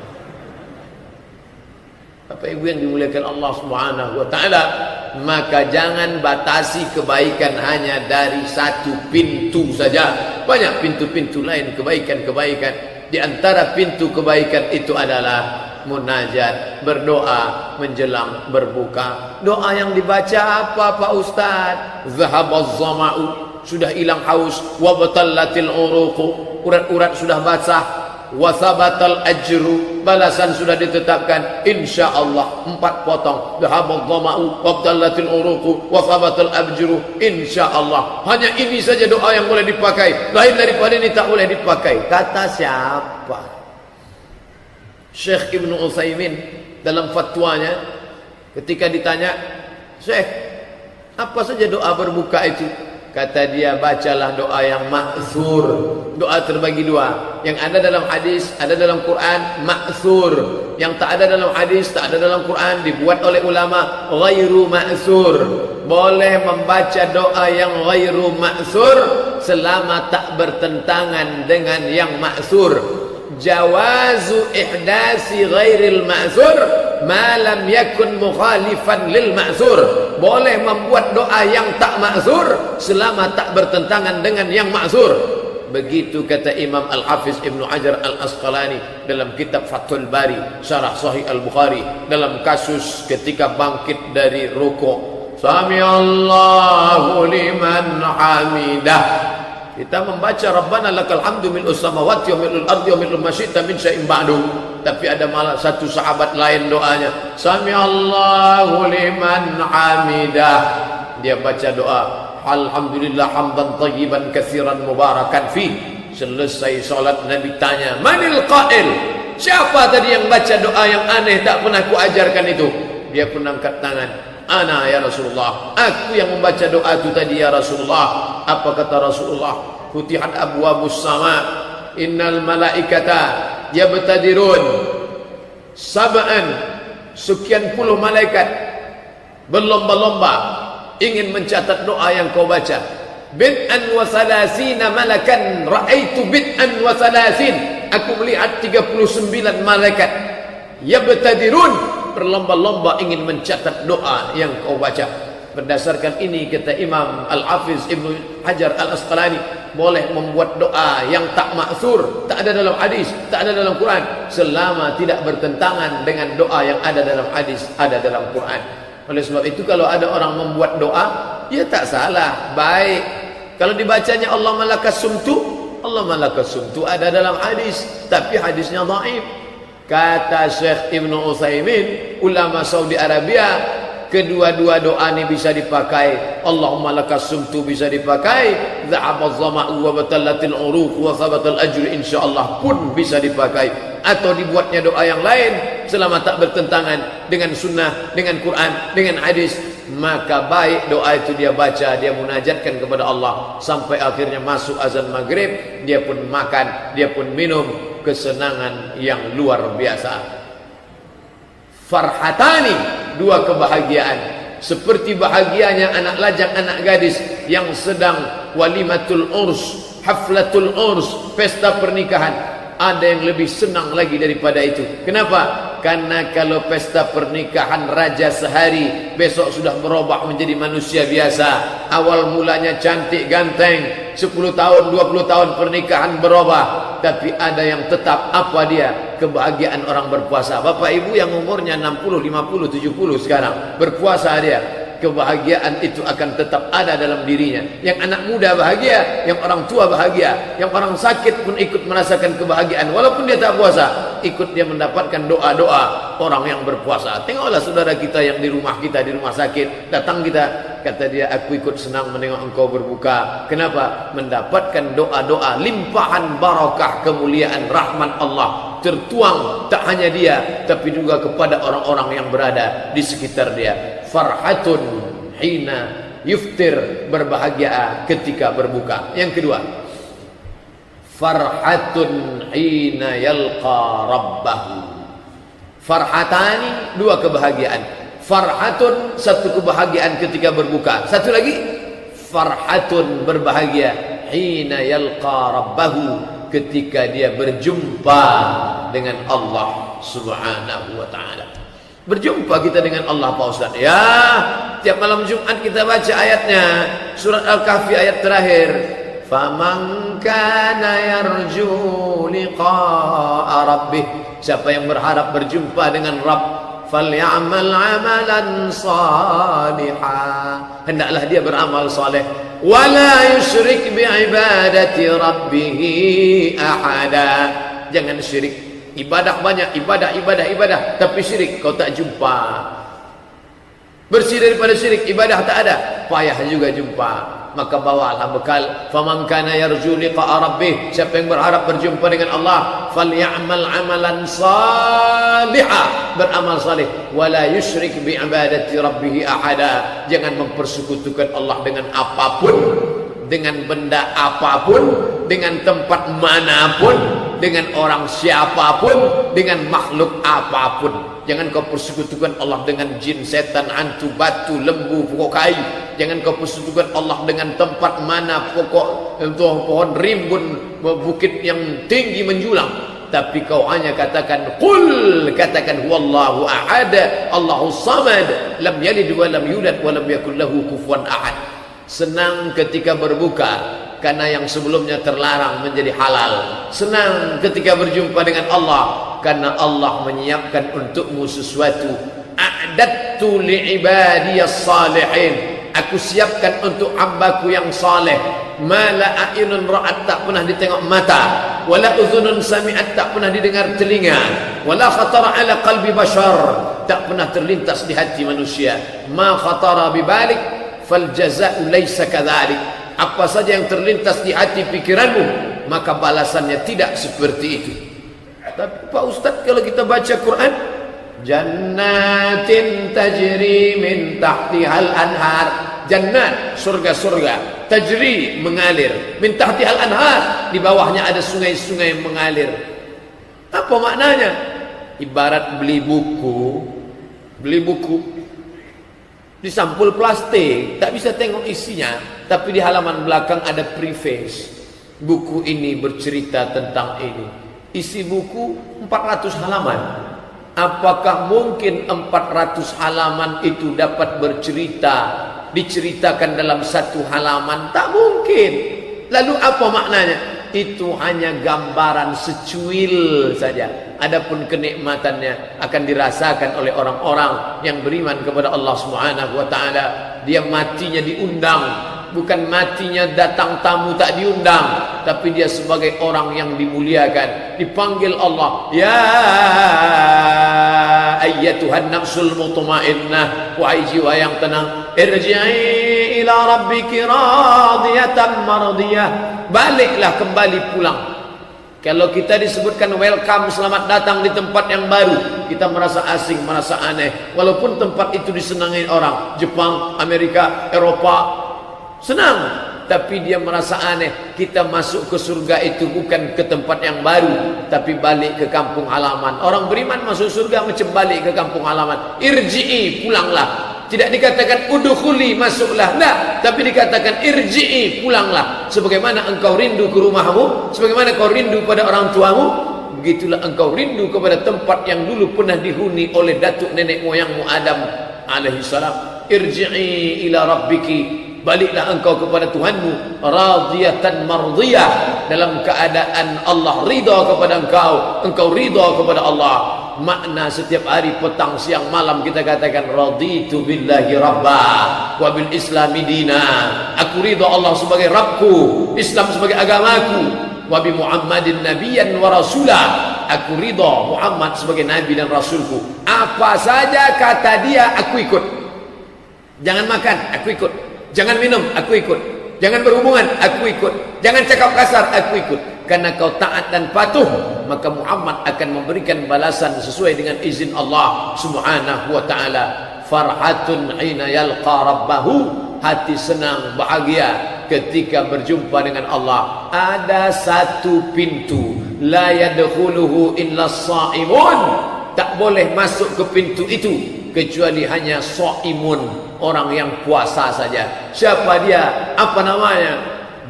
Bapak Ibu yang dimuliakan Allah Subhanahu wa taala, maka jangan batasi kebaikan hanya dari 1 pintu saja. Banyak pintu-pintu lain kebaikan-kebaikan. Di antara pintu kebaikan itu adalah munajat, berdoa menjelang berbuka. Doa yang dibaca apa Pak Ustaz? Zahabaz zama'u, sudah hilang haus, wa batallatil uruqu, urat-urat sudah basah, wa sabatal ajru, balasan sudah ditetapkan insyaallah. 4 potong. Zahabaz zama'u, wa batallatil uruqu, wa sabatal ajru insyaallah. Hanya ini saja doa yang boleh dipakai, lain daripada ini tak boleh dipakai. Kata siapa? Syekh Ibnu Utsaimin dalam fatwanya ketika ditanya, Syekh, apa saja doa berbuka itu? Kata dia, bacalah doa yang ma'thur. Doa terbagi 2. Yang ada dalam hadis, ada dalam Quran, ma'thur. Yang tak ada dalam hadis, tak ada dalam Quran, dibuat oleh ulama, ghairu ma'thur. Boleh membaca doa yang ghairu ma'thur selama tak bertentangan dengan yang ma'thur. Jawazu ihdasi ghairil ma'zur ma lam yakun mukhalifan lil ma'zur. Boleh membuat doa yang tak ma'zur selama tak bertentangan dengan yang ma'zur. Begitu kata Imam Al-Hafiz Ibnu Hajar Al-Asqalani dalam kitab Fathul Bari Syarah Sahih Al-Bukhari, dalam kasus ketika bangkit dari rukuk, Sami'allahu liman hamidah. Kita membaca Rabbana lakal hamdu mil'us samawati wa mil'ul ardi wa mil'ul masyi'ta min syai'in ba'du. Tapi ada malah satu sahabat lain doanya, Sami'allahu liman hamidah. Dia baca doa, alhamdulillah hamdan tayyiban katsiran mubarakan fi. Selesai salat Nabi tanya, manil qail? Siapa tadi yang baca doa yang aneh tak pernah kuajarkan itu? Dia pun angkat tangan, ana ya Rasulullah, aku yang membaca doa itu tadi ya Rasulullah. Apa kata Rasulullah? Futihat abwabus sama, innal malaikata yabtadirun sab'an, sekian puluh malaikat berlomba-lomba ingin mencatat doa yang kau baca. Bid'an wa salasina malakan, ra'aitu bid'an wa salasin, aku melihat 39 malaikat yabtadirun, berlomba-lomba ingin mencatat doa yang kau baca. Berdasarkan ini kata Imam Al-Hafiz Ibnu Hajar Al-Asqalani, boleh membuat doa yang tak ma'thur, tak ada dalam hadis, tak ada dalam Quran, selama tidak bertentangan dengan doa yang ada dalam hadis, ada dalam Quran. Oleh sebab itu kalau ada orang membuat doa, ya tak salah, baik. Kalau dibacanya Allah malakas sumtu, Allah malakas sumtu ada dalam hadis, tapi hadisnya dhaif. Kata Syekh Ibnu Utsaimin, ulama Saudi Arabia, kedua-dua doa ini bisa dipakai. Allahumma lakas sumtu bisa dipakai, dha'abaz zama'u wa batallatil uruq wa thabatal ajru insyaallah pun bisa dipakai. Atau dibuatnya doa yang lain selama tak bertentangan dengan sunnah, dengan Quran, dengan hadis, maka baik doa itu dia baca, dia munajatkan kepada Allah sampai akhirnya masuk azan maghrib, dia pun makan, dia pun minum, kesenangan yang luar biasa. Farhatani, 2 kebahagiaan, seperti bahagianya anak lajang, anak gadis yang sedang walimatul urs, haflatul urs, pesta pernikahan. Ada yang lebih senang lagi daripada itu. Kenapa? Karena kalau pesta pernikahan raja sehari, besok sudah berubah menjadi manusia biasa. Awal mulanya cantik ganteng, 10 tahun 20 tahun pernikahan berubah. Tapi ada yang tetap, apa dia? Kebahagiaan orang berpuasa. Bapak ibu yang umurnya 60, 50, 70 sekarang berpuasa dia, kebahagiaan itu akan tetap ada dalam dirinya. Yang anak muda bahagia, yang orang tua bahagia, yang orang sakit pun ikut merasakan kebahagiaan. Walaupun dia tak puasa, ikut dia mendapatkan doa-doa orang yang berpuasa. Tengoklah saudara kita yang di rumah kita, di rumah sakit, datang kita, kata dia, aku ikut senang menengok engkau berbuka. Kenapa? Mendapatkan doa-doa, limpahan barakah, kemuliaan, rahmat Allah tertuang tak hanya dia, tapi juga kepada orang-orang yang berada di sekitar dia. Farhatun hina yuftir, berbahagia ketika berbuka. Yang kedua, farhatun hina yalqa rabbahu. Farhatani, dua kebahagiaan. Farhatun, satu kebahagiaan ketika berbuka. Satu lagi, farhatun, berbahagia hina yalqa rabbahu, ketika dia berjumpa dengan Allah Subhanahu wa ta'ala. Berjumpa kita dengan Allah Pak Ustaz. Ya, tiap malam Jumat kita baca ayatnya, surat Al-Kahfi ayat terakhir. Faman kana yarju liqa'a rabbih, siapa yang berharap berjumpa dengan Rabb, falyamal amalan salihah, hendaklah dia beramal saleh. Wala yusyrik bi'ibadati rabbih ahada, jangan syirik. Ibadah banyak, ibadah, tapi syirik kau tak jumpa. Bersih daripada syirik, ibadah tak ada, payah juga jumpa. Maka bawalah bekal. Faman kana yarju liqa'a rabbih, siapa yang berharap berjumpa dengan Allah, falyamal amalan salihah, beramal saleh. Wala yusyrik bi'ibadati rabbih ahada, jangan mempersekutukan Allah dengan apapun, dengan benda apapun, dengan tempat manapun, dengan orang siapapun, dengan makhluk apapun. Jangan kau persekutukan Allah dengan jin, setan, hantu, batu, lembu, pokok kayu. Jangan kau persekutukan Allah dengan tempat mana, pokok pohon rimbun, bukit yang tinggi menjulang. Tapi kau hanya katakan qul, katakan huwallahu ahad, Allahus samad, lam yalid wa lam yulad wa lam yakul lahu kufuwan ahad. Senang ketika berbuka, karena yang sebelumnya terlarang menjadi halal. Senang ketika berjumpa dengan Allah, karena Allah menyiapkan untukmu sesuatu. A'dattu li'ibadiyas salihin, aku siapkan untuk hambaku yang saleh. Ma la a'yunun ra'at, tak pernah ditengok mata, wala udhunun sami'at, tak pernah didengar telinga, wala khatara ala qalbi bashar, tak pernah terlintas di hati manusia. Ma khatara bibalik fal jaza'u laysa kadzalik, apa saja yang terlintas di hati pikiranmu, maka balasannya tidak seperti itu. Tapi Pak Ustaz, kalau kita baca Quran, jannatin tajri min tahtihal anhar, jannat, surga-surga, tajri, mengalir, min tahtihal anhar, di bawahnya ada sungai-sungai mengalir. Apa maknanya? Ibarat beli buku di sampul plastik, tak bisa tengok isinya, tapi di halaman belakang ada preface. Buku ini bercerita tentang ini. Isi buku 400 halaman. Apakah mungkin 400 halaman itu dapat bercerita, diceritakan dalam satu halaman? Tak mungkin. Lalu apa maknanya? Itu hanya gambaran secuil saja. Adapun kenikmatannya akan dirasakan oleh orang-orang yang beriman kepada Allah Subhanahu wa ta'ala. Dia matinya diundang, bukan matinya datang tamu tak diundang, tapi dia sebagai orang yang dimuliakan, dipanggil Allah, ya ayyatuhan nafsul mutmainnah, wahai jiwa yang tenang, irji'i ila rabbiki radiyatan mardiyah, baliklah, kembali pulang. Kalau kita disebutkan welcome, selamat datang di tempat yang baru, kita merasa asing, merasa aneh. Walaupun tempat itu disenangi orang, Jepang, Amerika, Eropa, senang, tapi dia merasa aneh. Kita masuk ke surga itu bukan ke tempat yang baru, tapi balik ke kampung halaman. Orang beriman masuk surga macam balik ke kampung halaman. Irji'i, pulanglah. Tidak dikatakan udkhuli, masuklah, nah, tapi dikatakan irji'i, pulanglah. Sebagaimana engkau rindu ke rumahmu, sebagaimana kau rindu pada orang tuamu, begitulah engkau rindu kepada tempat yang dulu pernah dihuni oleh datuk nenek moyangmu Adam alaihi salam. Irji'i ila rabbiki, baliklah engkau kepada Tuhanmu, radiyatan mardiyah, dalam keadaan Allah ridha kepada engkau ridha kepada Allah. Makna setiap hari petang siang malam kita katakan raditu billahi rabba wa bil islami dina, aku ridha Allah sebagai Rabbku, Islam sebagai agamaku, wa bi Muhammadin nabiyyan wa rasulah, aku ridha Muhammad sebagai nabi dan rasulku. Apa saja kata dia aku ikut. Jangan makan, aku ikut. Jangan minum, aku ikut. Jangan berhubungan, aku ikut. Jangan cakap kasar, aku ikut. Karena kau taat dan patuh, maka Muhammad akan memberikan balasan sesuai dengan izin Allah Subhanahu wa taala. Farhatun hina yalqa rabbahu, hati senang bahagia ketika berjumpa dengan Allah. Ada satu pintu, la yadkhuluhu illa shaimun, tak boleh masuk ke pintu itu kecuali hanya shaimun, orang yang puasa saja. Siapa dia? Apa namanya?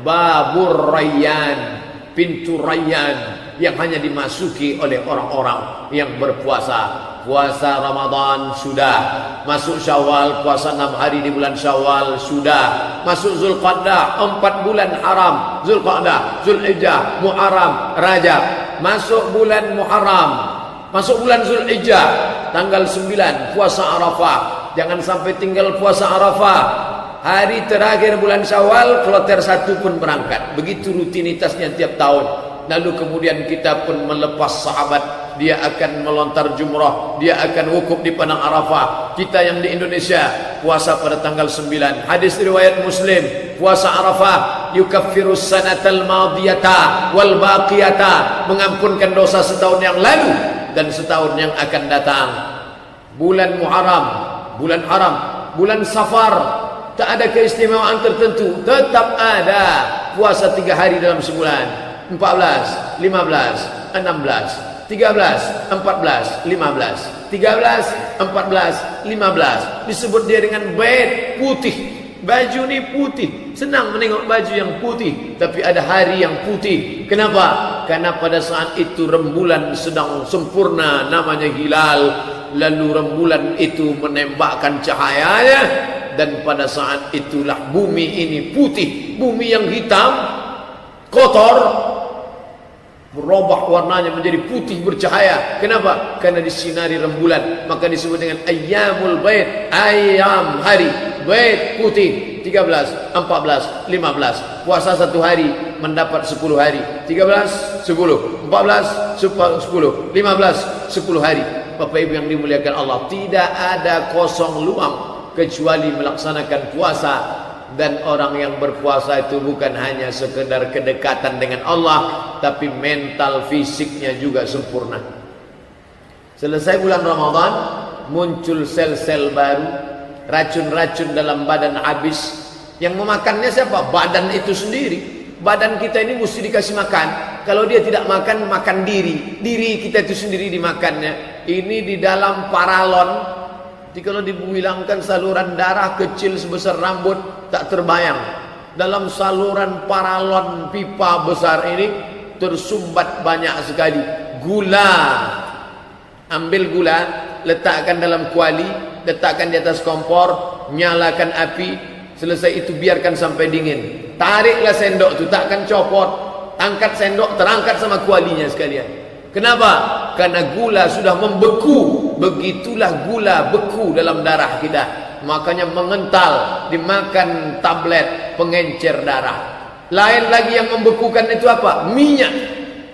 Babur Rayyan, pintu Rayyan, yang hanya dimasuki oleh orang-orang yang berpuasa. Puasa Ramadan sudah, masuk Syawal, puasa 6 hari di bulan Syawal sudah, masuk Zulqa'dah 4 bulan haram, Zulqa'dah, Zulhijjah, Muharram, Rajab, masuk bulan Muharram, masuk bulan Zulhijjah, tanggal 9 puasa Arafah. Jangan sampai tinggal puasa Arafah. Hari terakhir bulan Syawal, kloter 1 pun berangkat. Begitu rutinitasnya tiap tahun. Lalu kemudian kita pun melepas sahabat, dia akan melontar jumrah, dia akan wukuf di padang Arafah. Kita yang di Indonesia puasa pada tanggal 9. Hadis riwayat Muslim, puasa Arafah yukaffiru sanatal madiyata wal baqiyata, mengampunkan dosa setahun yang lalu dan setahun yang akan datang. Bulan Muharram, bulan haram, bulan Safar, tak ada keistimewaan tertentu, tetap ada puasa 3 hari dalam sebulan. 14, 15, 16, 13, 14, 15, 13, 14, 15. Disebut dia dengan bait putih. Baju ni putih. Senang menengok baju yang putih, tapi ada hari yang putih. Kenapa? Karena pada saat itu rembulan sedang sempurna, namanya hilal. Lalu rembulan itu menembakkan cahayanya, dan pada saat itulah bumi ini putih. Bumi yang hitam, kotor, berubah warnanya menjadi putih bercahaya. Kenapa? Karena disinari rembulan. Maka disebut dengan ayyamul bait, ayam hari, bait putih. 13, 14, 15. Puasa 1 hari mendapat 10 hari. 13, 10, 14, 10, 15, 10 hari. Bapak Ibu yang dimuliakan Allah, tidak ada kosong luang kecuali melaksanakan puasa. Dan orang yang berpuasa itu bukan hanya sekedar kedekatan dengan Allah, tapi mental fisiknya juga sempurna. Selesai bulan Ramadan, muncul sel-sel baru, racun-racun dalam badan habis. Yang memakannya siapa? Badan itu sendiri. Badan kita ini mesti dikasih makan. Kalau dia tidak makan, makan diri. Diri kita itu sendiri dimakannya. Ini di dalam paralon. Jadi kalau dibilangkan saluran darah kecil sebesar rambut, tak terbayang. Dalam saluran paralon pipa besar ini tersumbat banyak sekali gula. Ambil gula, letakkan dalam kuali, letakkan di atas kompor, nyalakan api. Selesai itu biarkan sampai dingin. Tariklah sendok itu, takkan copot. Angkat sendok, terangkat sama kualinya sekalian. Kenapa? Karena gula sudah membeku. Begitulah gula beku dalam darah kita. Makanya mengental, dimakan tablet pengencer darah. Lain lagi yang membekukan itu apa? Minyak,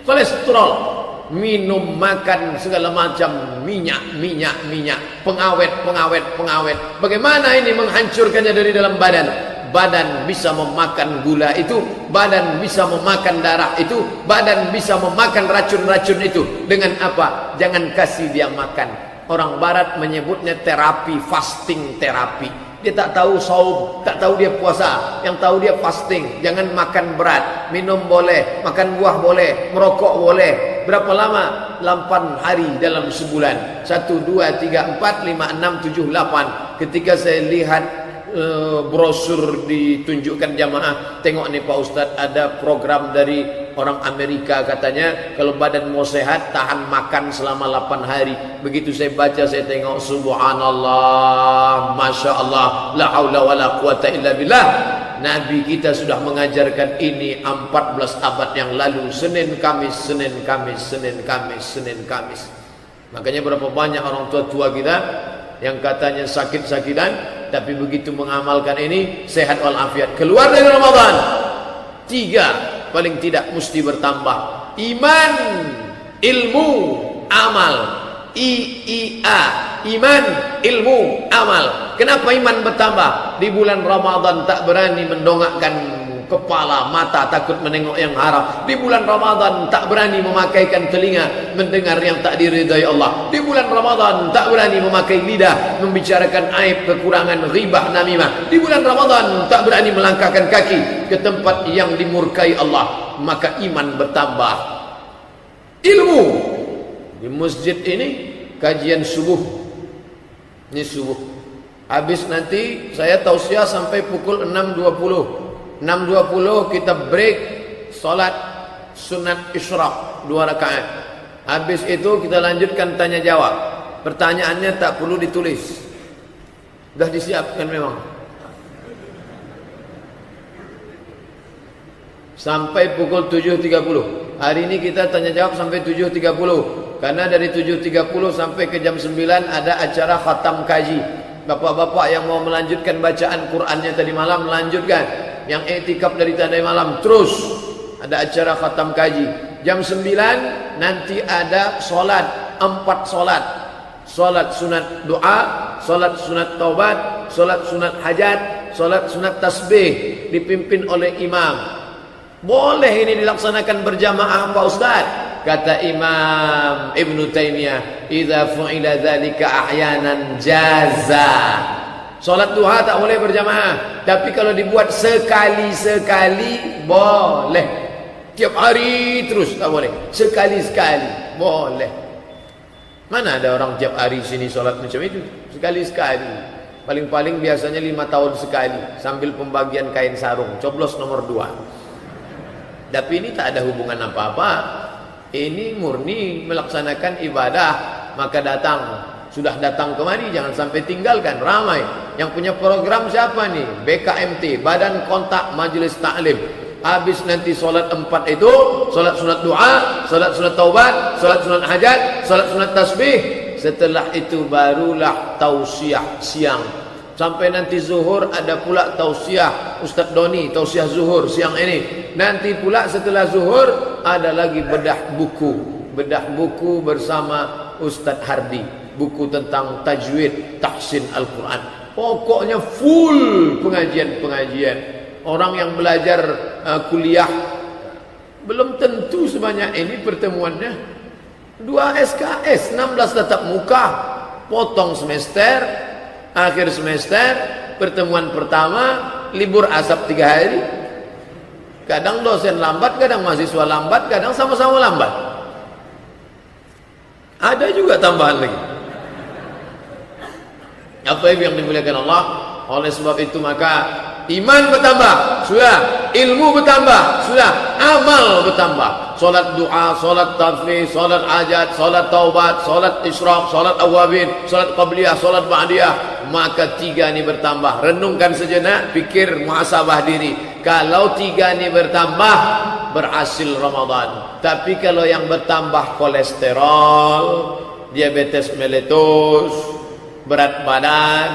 kolesterol. Minum, makan segala macam minyak, pengawet. Bagaimana ini menghancurkannya dari dalam badan? Badan bisa memakan gula itu, badan bisa memakan darah itu, badan bisa memakan racun-racun itu. Dengan apa? Jangan kasih dia makan. Orang barat menyebutnya terapi, fasting terapi. Dia tak tahu saum, tak tahu dia puasa, yang tahu dia fasting. Jangan makan berat, minum boleh, makan buah boleh, merokok boleh. Berapa lama? 8 hari dalam sebulan. 1, 2, 3, 4, 5, 6, 7, 8. Ketika saya lihat brosur ditunjukkan jamaah, tengok nih Pak Ustadz, ada program dari Orang Amerika katanya kalau badan mau sehat tahan makan selama 8 hari. Begitu saya baca, saya tengok, subhanallah, masya Allah, la haula wa la quwata illa billah. Nabi kita sudah mengajarkan ini 14 abad yang lalu. Senin Kamis, Senin Kamis, Senin Kamis, Senin Kamis. Makanya berapa banyak orang tua-tua kita yang katanya sakit-sakitan, tapi begitu mengamalkan ini sehat walafiat. Keluar dari Ramadan, 3 paling tidak mesti bertambah: iman, ilmu, amal. IIA, iman, ilmu, amal. Kenapa iman bertambah? Di bulan Ramadan tak berani mendongakkan kepala, mata takut menengok yang haram. Di bulan Ramadan tak berani memakaikan telinga mendengar yang tak diridai Allah. Di bulan Ramadan tak berani memakai lidah membicarakan aib, kekurangan, ghibah, namimah. Di bulan Ramadan tak berani melangkahkan kaki ke tempat yang dimurkai Allah. Maka iman bertambah. Ilmu. Di masjid ini kajian subuh. Ini subuh. Habis nanti saya tausiah sampai pukul 6.20. 6.20 kita break salat sunat isyraq 2 rakaat. Habis itu kita lanjutkan tanya jawab. Pertanyaannya tak perlu ditulis, sudah disiapkan memang. Sampai pukul 7.30. Hari ini kita tanya jawab sampai 7.30. Karena dari 7.30 sampai ke jam 9 ada acara khatam kaji. Bapak-bapak yang mau melanjutkan bacaan Qur'annya tadi malam melanjutkan. Yang i'tikaf dari tadi malam terus ada acara khatam kaji. Jam 9 nanti ada solat, 4 solat. Solat sunat doa, solat sunat taubat, solat sunat hajat, solat sunat tasbih dipimpin oleh imam. Boleh ini dilaksanakan berjamaah Pak Ustaz? Kata Imam Ibn Taymiyah, idza fu'ila dzalika ahyanan jaza. Salat duha tak boleh berjamaah, tapi kalau dibuat sekali-sekali boleh. Tiap hari terus tak boleh, sekali-sekali boleh. Mana ada orang tiap hari sini salat macam itu? Sekali-sekali. Paling-paling biasanya 5 tahun sekali, sambil pembagian kain sarung, coblos nomor 2. Tapi ini tak ada hubungan apa-apa. Ini murni melaksanakan ibadah. Maka datang, sudah datang kemari, jangan sampai tinggalkan. Ramai yang punya program siapa nih? BKMT, Badan Kontak Majelis Taklim. Habis nanti solat 4 itu, solat sunat doa, solat sunat taubat, solat sunat hajat, solat sunat tasbih. Setelah itu barulah tausiah siang. Sampai nanti zuhur ada pula tausiah Ustaz Doni, tausiah zuhur siang ini. Nanti pula setelah zuhur ada lagi bedah buku. Bedah buku bersama Ustaz Hardi. Buku tentang tajwid, tahsin Al-Quran. Pokoknya full pengajian-pengajian. Orang yang belajar kuliah belum tentu sebanyak ini pertemuannya. 2 SKS, 16 tatap muka, potong semester, akhir semester, pertemuan pertama, libur asap 3 hari. Kadang dosen lambat, kadang mahasiswa lambat, kadang sama-sama lambat. Ada juga tambahan lagi. Apa yang dimuliakan Allah? Oleh sebab itu maka iman bertambah, sudah. Ilmu bertambah, sudah. Amal bertambah. Solat doa, solat tafsir, solat hajat, solat taubat, solat isyraq, solat awabin, solat qabliyah, solat ba'diyah. Maka 3 ini bertambah. Renungkan sejenak, pikir, muhasabah diri. Kalau 3 ini bertambah, berhasil Ramadan. Tapi kalau yang bertambah kolesterol, diabetes meletus, berat badan,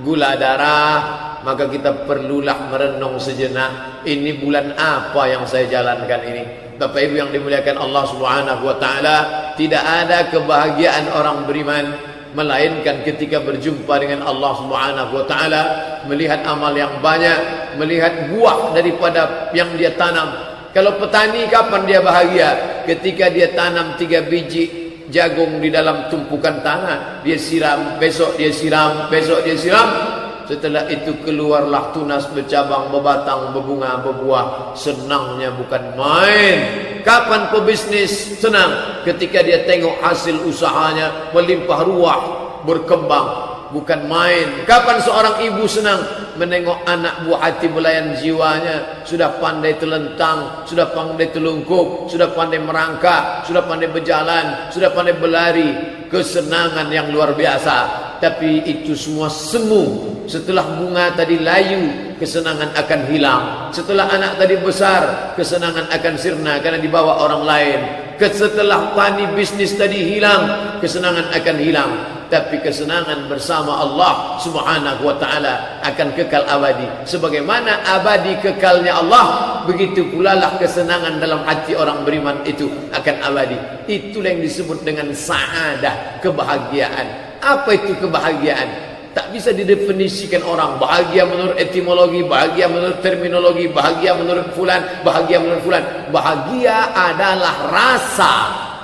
gula darah, maka kita perlulah merenung sejenak. Ini bulan apa yang saya jalankan ini? Bapak Ibu yang dimuliakan Allah Subhanahu wa taala, tidak ada kebahagiaan orang beriman melainkan ketika berjumpa dengan Allah Subhanahu wa taala, melihat amal yang banyak, melihat buah daripada yang dia tanam. Kalau petani kapan dia bahagia? Ketika dia tanam 3 biji jagung di dalam tumpukan tanah, dia siram, besok dia siram, besok dia siram. Setelah itu keluarlah tunas, bercabang, berbatang, berbunga, berbuah. Senangnya bukan main. Kapan pebisnis senang? Ketika dia tengok hasil usahanya melimpah ruah, berkembang. bukan main. Kapan seorang ibu senang menengok anak buah hati belayan jiwanya sudah pandai terlentang, sudah pandai telungkup, sudah pandai merangkak, sudah pandai berjalan, sudah pandai berlari. Kesenangan yang luar biasa. Tapi itu semua semu. Setelah bunga tadi layu, kesenangan akan hilang. Setelah anak tadi besar, kesenangan akan sirna karena dibawa orang lain. Setelah pani bisnis tadi hilang, kesenangan akan hilang. Tapi kesenangan bersama Allah Subhanahu wa ta'ala akan kekal abadi. Sebagaimana abadi kekalnya Allah, begitu pula lah kesenangan dalam hati orang beriman itu akan abadi. Itulah yang disebut dengan sa'adah, kebahagiaan. Apa itu kebahagiaan? Tak bisa didefinisikan orang. Bahagia menurut etimologi, bahagia menurut terminologi, bahagia menurut fulan, bahagia menurut fulan. Bahagia adalah rasa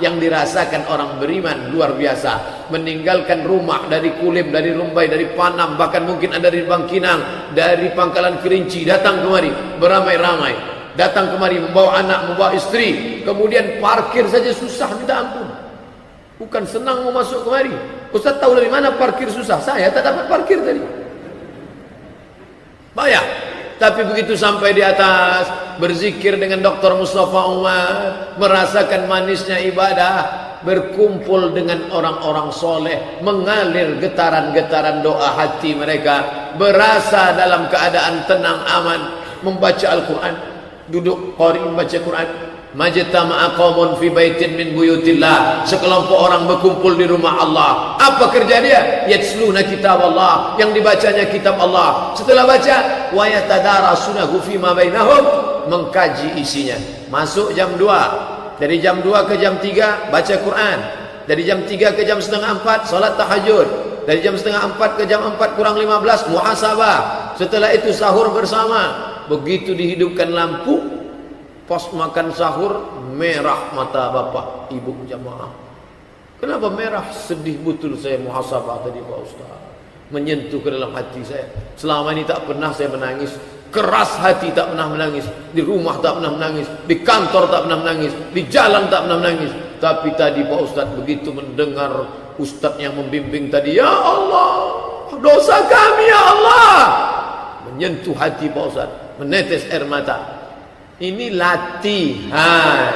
yang dirasakan orang beriman luar biasa. Meninggalkan rumah dari Kulim, dari Rumbai, dari Panam, bahkan mungkin ada dari Bangkinang, dari Pangkalan Kerinci, datang kemari beramai-ramai. Datang kemari membawa anak, membawa istri. Kemudian parkir saja susah minta ampun. Bukan senang mau masuk kemari. Ustaz tahu dari mana parkir susah? Saya tak dapat parkir tadi. Bayar. Tapi begitu sampai di atas, berzikir dengan Dr. Mustafa Umar, merasakan manisnya ibadah, berkumpul dengan orang-orang soleh, mengalir getaran-getaran doa hati mereka, berasa dalam keadaan tenang aman, membaca Al-Quran, duduk qari membaca Quran. Majtama'a qaumun fi baitin min buyutillah. Sekelompok orang berkumpul di rumah Allah. Apa kerja dia? Yatsluna kitab Allah. Yang dibacanya kitab Allah. Setelah baca, wa yatadarasunahu fima bainahum, mengkaji isinya. Masuk jam 2. Dari jam 2 ke jam 3 baca Quran. Dari jam 3 ke jam setengah 4 salat tahajud. Dari jam setengah 4 ke jam 4 kurang 15 muhasabah. Setelah itu sahur bersama. Begitu dihidupkan lampu, pas makan sahur, merah mata bapak ibu jamaah. Kenapa merah? Sedih betul saya muhasabah tadi Pak Ustaz. Menyentuh ke dalam hati saya. Selama ini tak pernah saya menangis. Keras hati tak pernah menangis. Di rumah tak pernah menangis. Di kantor tak pernah menangis. Di jalan tak pernah menangis. Tapi tadi Pak Ustaz begitu mendengar Ustaz yang membimbing tadi, ya Allah, dosa kami ya Allah. Menyentuh hati Pak Ustaz. Menetes air mata. Ini latihan.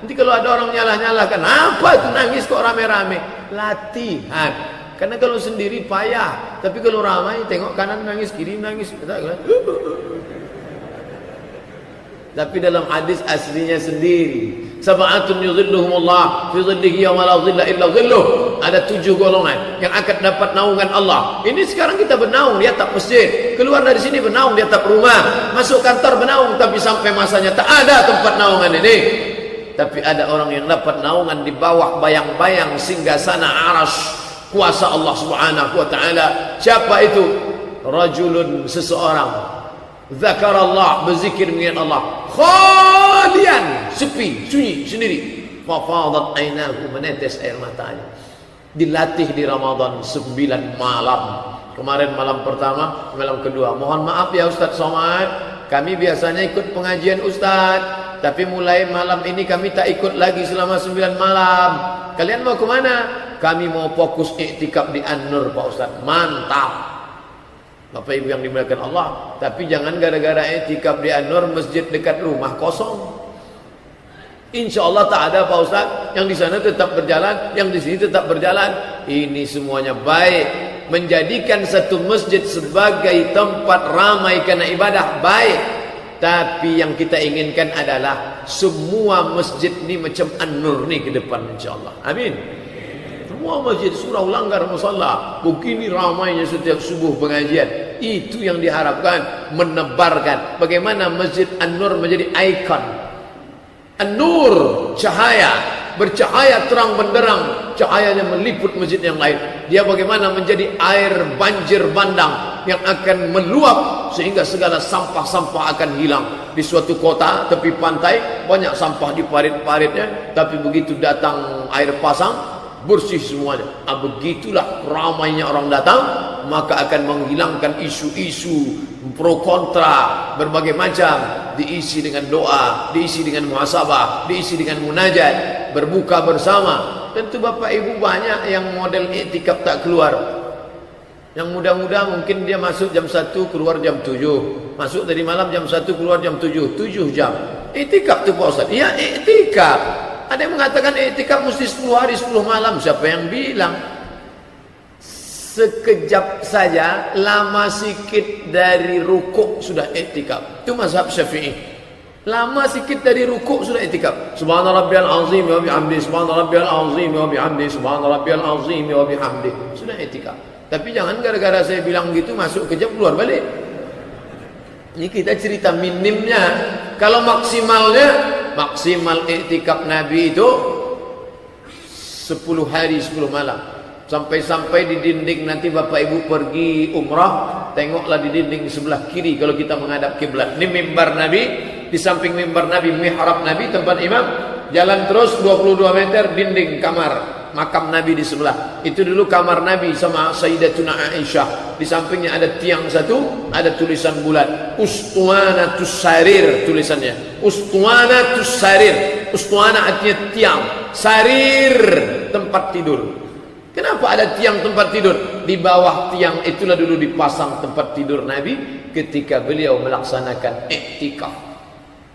Nanti kalau ada orang nyalah-nyalahkan, apa itu nangis kok rame-rame? Latihan. Karena kalau sendiri payah, tapi kalau ramai tengok kanan nangis, kiri nangis. Tapi dalam hadis aslinya sendiri, sab'atun yudhilluhumullah fi dhillihi yawma la dhilla illa dhilluh. Ada 7 golongan yang akan dapat naungan Allah. Ini sekarang kita bernaung di atap masjid, keluar dari sini bernaung di atap rumah, masuk kantor bernaung, tapi sampai masanya tak ada tempat naungan ini. Tapi ada orang yang dapat naungan di bawah bayang-bayang singgasana arasy kuasa Allah Subhanahu wa taala. Siapa itu? Rajulun, seseorang, zakarallah, berzikir mengingat Allah, khalian, sepi, sunyi sendiri, fafadat ainahu, menetes air matanya. Dilatih di Ramadan 9 malam. Kemarin malam pertama, malam kedua. Mohon maaf ya Ustaz Somad, kami biasanya ikut pengajian Ustaz, tapi mulai malam ini kami tak ikut lagi selama 9 malam. Kalian mau kemana? Kami mau fokus iktikaf di An-Nur Pak Ustaz. Mantap Bapak Ibu yang dimuliakan Allah. Tapi jangan gara-gara iktikaf di An-Nur masjid dekat rumah kosong. Insya Allah tak ada Pak Ustaz. Yang di sana tetap berjalan, yang di sini tetap berjalan. Ini semuanya baik. Menjadikan satu masjid sebagai tempat ramai karena ibadah baik. Tapi yang kita inginkan adalah semua masjid ni macam An-Nur ni ke depan insya Allah. Amin. Semua masjid surau langgar musalla begini ramainya setiap subuh pengajian. Itu yang diharapkan, menebarkan bagaimana masjid An-Nur menjadi ikon. An-Nur, cahaya, bercahaya terang benderang, cahayanya meliput masjid yang lain. Dia bagaimana menjadi air banjir bandang yang akan meluap sehingga segala sampah-sampah akan hilang. Di suatu kota tepi pantai banyak sampah di parit-paritnya, tapi begitu datang air pasang bersih semuanya. Begitulah ramainya orang datang, maka akan menghilangkan isu-isu pro kontra berbagai macam, diisi dengan doa, diisi dengan muhasabah, diisi dengan munajat, berbuka bersama. Tentu Bapak Ibu banyak yang model iktikaf tak keluar. Yang muda-muda mungkin dia masuk jam 1 keluar jam 7. Masuk tadi malam jam 1 keluar jam 7. 7 jam. Iktikaf tuh Pak Ustaz. Iya, iktikaf. Ada yang mengatakan iktikaf mesti 10 hari 10 malam. Siapa yang bilang? Sekejap saja, lama sikit dari rukuk sudah iktikaf. Itu mazhab Syafi'i. Lama sikit dari rukuk sudah iktikaf. Subhana rabbiyal azim wa bihamdi, subhana rabbiyal azim wa bihamdi, subhana rabbiyal azim wa bihamdi. Sudah iktikaf. Tapi jangan gara-gara saya bilang gitu masuk kejap keluar balik. Ini kita cerita minimnya. Kalau maksimalnya, maksimal iktikaf Nabi itu 10 hari 10 malam. Sampai-sampai di dinding nanti Bapak Ibu pergi umrah, tengoklah di dinding sebelah kiri kalau kita menghadap kiblat. Ini mimbar Nabi, di samping mimbar Nabi mihrab Nabi tempat imam, jalan terus 22 meter dinding kamar makam Nabi di sebelah. Itu dulu kamar Nabi sama Sayyidatuna Aisyah. Di sampingnya ada tiang satu, ada tulisan bulat. Ustuanatus sarir tulisannya. Ustuanatus sarir. Ustuana artinya tiang, sarir tempat tidur. Kenapa ada tiang tempat tidur? Di bawah tiang itulah dulu dipasang tempat tidur Nabi ketika beliau melaksanakan iktikaf.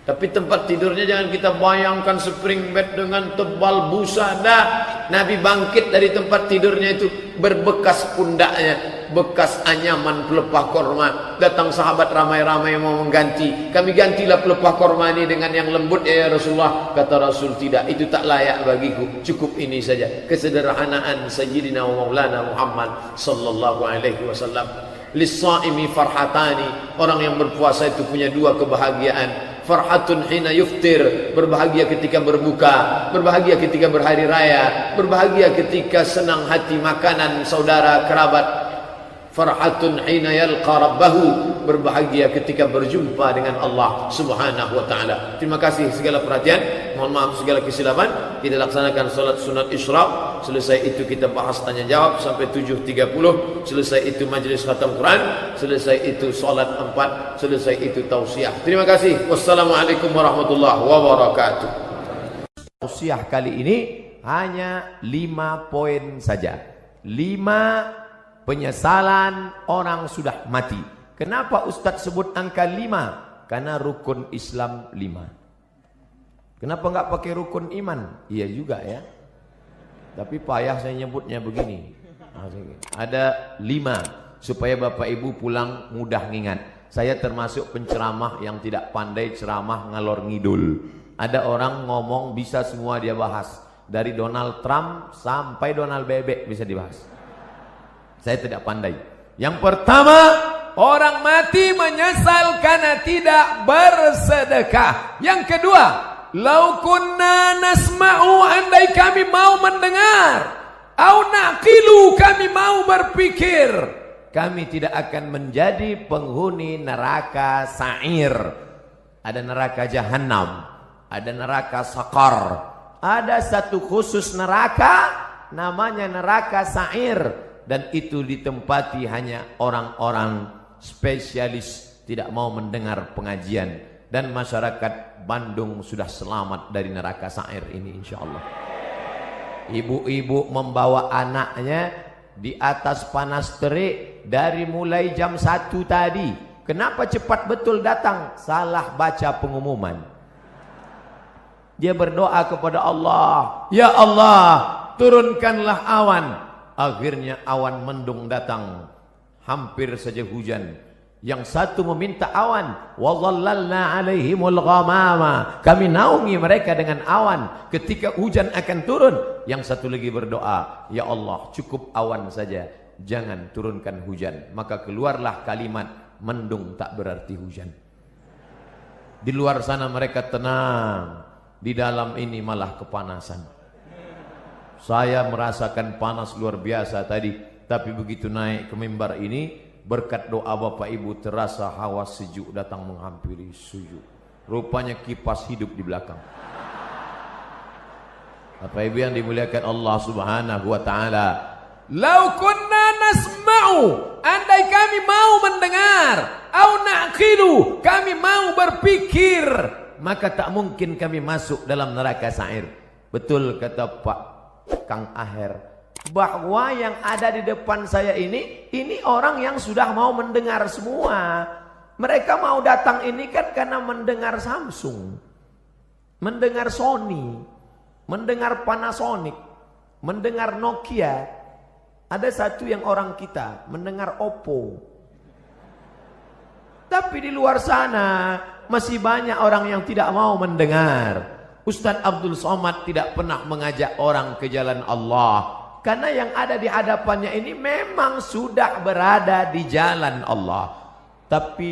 Tapi tempat tidurnya jangan kita bayangkan spring bed dengan tebal busa. Dah, Nabi bangkit dari tempat tidurnya itu berbekas pundaknya, bekas anyaman pelepah korma. Datang sahabat ramai-ramai mau mengganti. Kami gantilah pelepah korma ini dengan yang lembut ya Rasulullah. Kata Rasul, tidak, itu tak layak bagiku. Cukup ini saja. Kesederhanaan Sayyidina wa Maulana Muhammad sallallahu alaihi wasallam. Lis-shaimi farhatani. Orang yang berpuasa itu punya dua kebahagiaan. Farhatun hina yuftir, berbahagia ketika berbuka, berbahagia ketika berhari raya, berbahagia ketika senang hati makanan saudara kerabat. Farhatun hina yalqa rabbahu, berbahagia ketika berjumpa dengan Allah Subhanahu wa taala. Terima kasih segala perhatian. Mohon maaf segala kesilapan. Kita laksanakan salat sunat Isyraq. Selesai itu kita bahas tanya jawab sampai 7.30. Selesai itu majlis khatam Quran. Selesai itu salat 4. Selesai itu tausiah. Terima kasih. Wassalamualaikum warahmatullahi wabarakatuh. Tausiah kali ini hanya 5 poin saja. 5 penyesalan orang sudah mati. Kenapa Ustadz sebut angka 5? Karena rukun Islam 5. Kenapa enggak pakai rukun iman? Iya juga ya. Tapi payah saya nyebutnya begini. Ada 5 supaya Bapak Ibu pulang mudah ngingat. Saya termasuk penceramah yang tidak pandai ceramah ngalor ngidul. Ada orang ngomong bisa semua dia bahas. Dari Donald Trump sampai Donald Bebek bisa dibahas. Saya tidak pandai. Yang pertama, orang mati menyesal karena tidak bersedekah. Yang kedua, lau kunna nasma'u, andai kami mau mendengar, au naqilu, kami mau berpikir, kami tidak akan menjadi penghuni neraka sa'ir. Ada neraka jahanam, ada neraka sakar, ada satu khusus neraka namanya neraka sa'ir. Dan itu ditempati hanya orang-orang spesialis, tidak mau mendengar pengajian. Dan masyarakat Bandung sudah selamat dari neraka sa'ir ini insyaAllah. Ibu-ibu membawa anaknya di atas panas terik dari mulai jam 1 tadi. Kenapa cepat betul datang? Salah baca pengumuman. Dia berdoa kepada Allah, ya Allah, turunkanlah awan. Akhirnya awan mendung datang, hampir saja hujan. Yang satu meminta awan, wa dhallalna alaihimul ghamama, kami naungi mereka dengan awan ketika hujan akan turun. Yang satu lagi berdoa, ya Allah, cukup awan saja, jangan turunkan hujan. Maka keluarlah kalimat, mendung tak berarti hujan. Di luar sana mereka tenang, di dalam ini malah kepanasan. Saya merasakan panas luar biasa tadi, tapi begitu naik ke mimbar ini, berkat doa Bapak Ibu terasa hawa sejuk datang menghampiri sujud. Rupanya kipas hidup di belakang. Bapak Ibu yang dimuliakan Allah Subhanahu wa taala, lau kunna nasma'u, andai kami mau mendengar, au naqilu, kami mau berpikir, maka tak mungkin kami masuk dalam neraka sa'ir. Betul kata Pak Kang Aher, bahwa yang ada di depan saya ini orang yang sudah mau mendengar semua. Mereka mau datang ini kan karena mendengar Samsung, mendengar Sony, mendengar Panasonic, mendengar Nokia. Ada satu yang orang kita mendengar Oppo. Tapi di luar sana masih banyak orang yang tidak mau mendengar. Ustadz Abdul Somad tidak pernah mengajak orang ke jalan Allah, karena yang ada di hadapannya ini memang sudah berada di jalan Allah. Tapi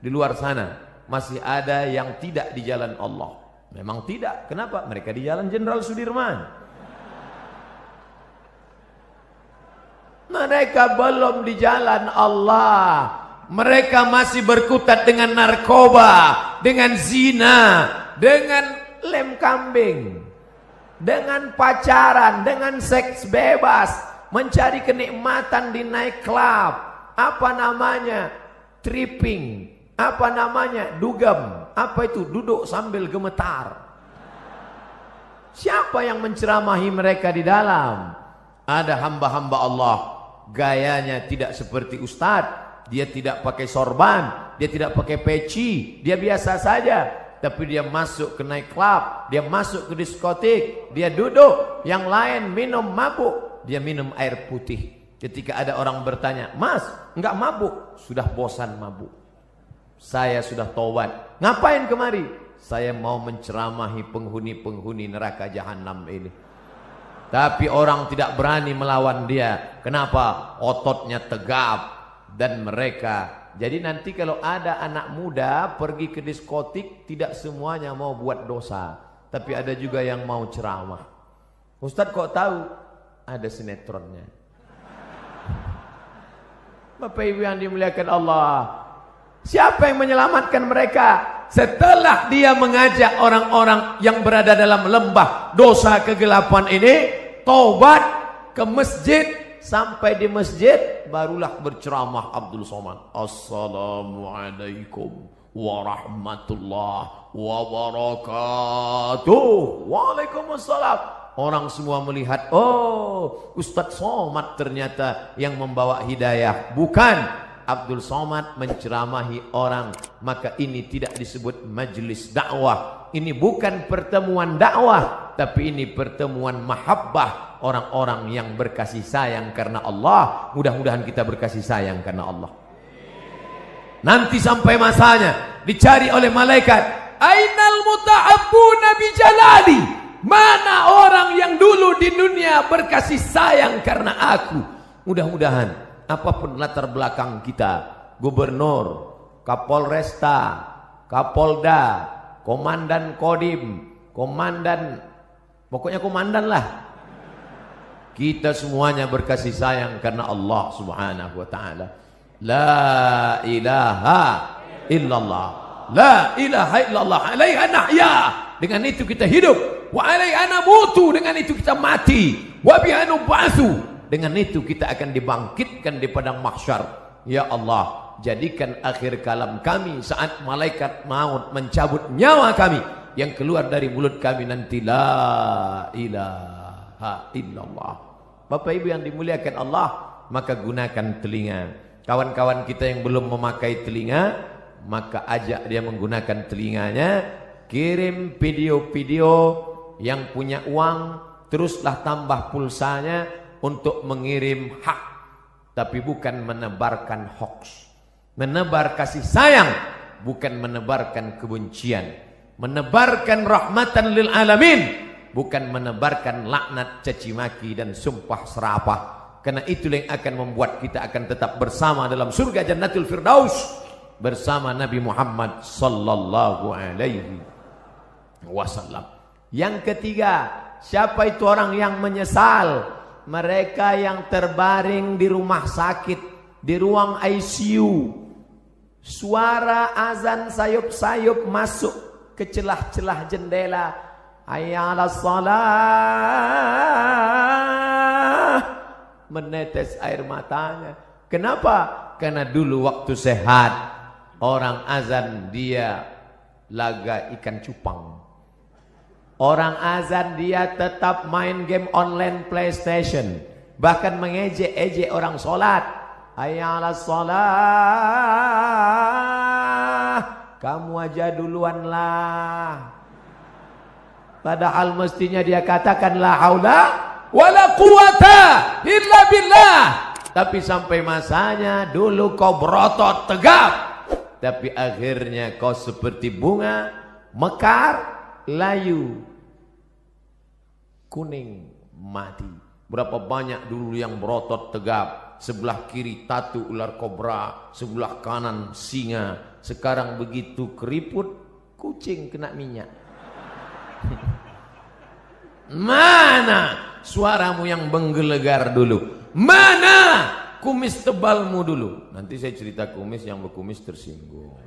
di luar sana masih ada yang tidak di jalan Allah. Memang tidak. Kenapa? Mereka di jalan Jenderal Sudirman. Mereka belum di jalan Allah. Mereka masih berkutat dengan narkoba, dengan zina, dengan lem kambing, dengan pacaran, dengan seks bebas, mencari kenikmatan di nightclub, apa namanya, tripping, apa namanya, dugem, apa itu, duduk sambil gemetar. Siapa yang menceramahi mereka di dalam? Ada hamba-hamba Allah, gayanya tidak seperti ustadz. Dia tidak pakai sorban, dia tidak pakai peci, dia biasa saja. Tapi dia masuk ke nightclub, dia masuk ke diskotik, dia duduk, yang lain minum mabuk, dia minum air putih. Ketika ada orang bertanya, "Mas, enggak mabuk?" Sudah bosan mabuk. Saya sudah tobat. Ngapain kemari? Saya mau menceramahi penghuni-penghuni neraka jahanam ini. Tapi orang tidak berani melawan dia. Kenapa? Ototnya tegap. Dan mereka, jadi nanti kalau ada anak muda pergi ke diskotik, tidak semuanya mau buat dosa, tapi ada juga yang mau ceramah. Ustadz kok tahu? Ada sinetronnya. Bapak Ibu yang dimuliakan Allah, siapa yang menyelamatkan mereka? Setelah dia mengajak orang-orang yang berada dalam lembah dosa kegelapan ini taubat ke masjid. Sampai di masjid barulah berceramah Abdul Somad. Assalamualaikum warahmatullahi wabarakatuh. Waalaikumsalam. Orang semua melihat, oh, Ustadz Somad ternyata yang membawa hidayah. Bukan, Abdul Somad menceramahi orang. Maka ini tidak disebut majelis dakwah. Ini bukan pertemuan dakwah, tapi ini pertemuan mahabbah. Orang-orang yang berkasih sayang karena Allah. Mudah-mudahan kita berkasih sayang karena Allah. Nanti sampai masanya dicari oleh malaikat, ainal muta'abbuna bijalali, mana orang yang dulu di dunia berkasih sayang karena aku. Mudah-mudahan apapun latar belakang kita, gubernur, kapolresta, kapolda, komandan kodim, komandan, pokoknya komandan lah, kita semuanya berkasih sayang karena Allah subhanahu wa ta'ala. La ilaha illallah, la ilaha illallah, alaiha nahya, dengan itu kita hidup, wa alaiha namutu, dengan itu kita mati, wa biha nub'atsu, dengan itu kita akan dibangkitkan di padang mahsyar. Ya Allah, jadikan akhir kalam kami saat malaikat maut mencabut nyawa kami, yang keluar dari mulut kami nanti la ilaha illallah. Bapak Ibu yang dimuliakan Allah, maka gunakan telinga. Kawan-kawan kita yang belum memakai telinga, maka ajak dia menggunakan telinganya. Kirim video-video, yang punya uang teruslah tambah pulsanya untuk mengirim hak, tapi bukan menebarkan hoax. Menebar kasih sayang, bukan menebarkan kebencian. Menebarkan rahmatan lil alamin, bukan menebarkan laknat, caci maki dan sumpah serapah. Karena itulah yang akan membuat kita akan tetap bersama dalam surga Jannatul Firdaus bersama Nabi Muhammad sallallahu alaihi wasallam. Yang ketiga, siapa itu orang yang menyesal? Mereka yang terbaring di rumah sakit, di ruang ICU. Suara azan sayup-sayup masuk ke celah-celah jendela. Hayya 'alas shalah, menetes air matanya. Kenapa? Karena dulu waktu sehat orang azan dia laga ikan cupang. Orang azan dia tetap main game online PlayStation. Bahkan mengejek-ejek orang sholat. Hayya 'alas shalah. Kamu aja duluan lah. Padahal mestinya dia katakan la haula wala quwata illa billah. Tapi sampai masanya dulu kau berotot tegap. Tapi akhirnya kau seperti bunga mekar, layu, kuning, mati. Berapa banyak dulu yang berotot tegap. Sebelah kiri tatu ular kobra, sebelah kanan singa. Sekarang begitu keriput, kucing kena minyak. Mana suaramu yang menggelegar dulu? Mana kumis tebalmu dulu? Nanti saya cerita kumis, yang berkumis tersinggung.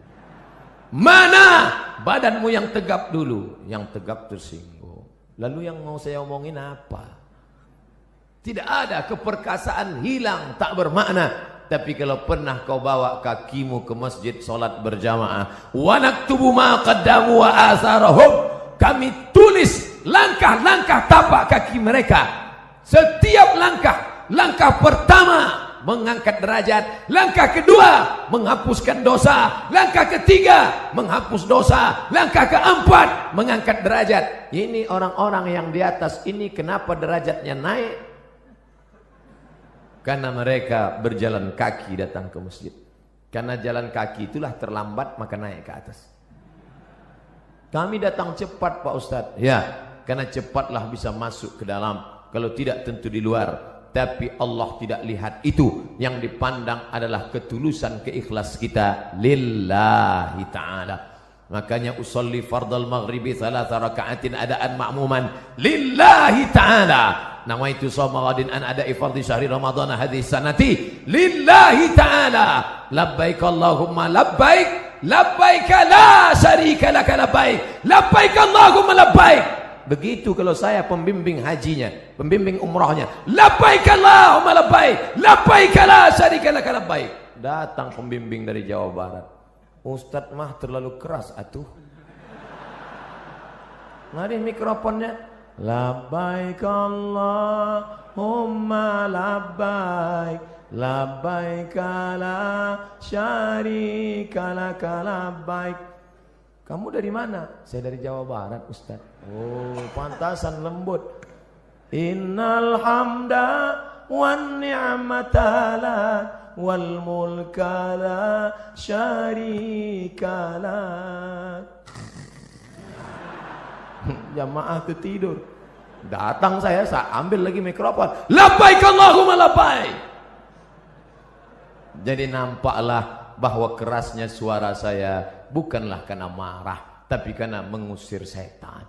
Mana badanmu yang tegap dulu? Yang tegap tersinggung. Lalu yang mau saya omongin apa? Tidak ada, keperkasaan hilang, tak bermakna. Tapi kalau pernah kau bawa kakimu ke masjid solat berjamaah, wa naktubu ma qaddamu wa atharahum, kami tulis langkah-langkah tapak kaki mereka. Setiap langkah, langkah pertama mengangkat derajat, langkah kedua menghapuskan dosa, langkah ketiga menghapus dosa, langkah keempat mengangkat derajat. Ini orang-orang yang di atas ini kenapa derajatnya naik? Karena mereka berjalan kaki datang ke masjid. Karena jalan kaki itulah terlambat maka naik ke atas. Kami datang cepat Pak Ustadz. Ya, karena cepatlah bisa masuk ke dalam. Kalau tidak tentu di luar. Tapi Allah tidak lihat itu. Yang dipandang adalah ketulusan, keikhlas kita lillahi ta'ala. Makanya usolli fardal maghribi 3 raka'atin adaan ma'muman lillahi ta'ala. Nawaitu shawma ghadin an ada'i fardhi syahri ramadhana hadhihi sanati lillahi ta'ala. Labbaik Allahumma labbaik, labbaik la syarika laka labbaik, labbaik Allahumma labbaik. Begitu kalau saya pembimbing hajinya, pembimbing umrahnya, labbaik Allahumma labbaik, labbaik la syarika laka labbaik. Datang pembimbing dari Jawa Barat. Ustadz mah terlalu keras atuh. Mari mikrofonnya. Labbaik Allahumma labbaik, labbaik la syarika laka labbaik. Kamu dari mana? Saya dari Jawa Barat Ustaz. Oh, pantasan lembut. Innal hamda wan ni'mata lak wal mulka la syarika lak. Jamaah tertidur. Datang saya ambil lagi mikrofon. Labbaik Allahumma labbaik. Jadi nampaklah bahwa kerasnya suara saya bukanlah karena marah, tapi karena mengusir setan.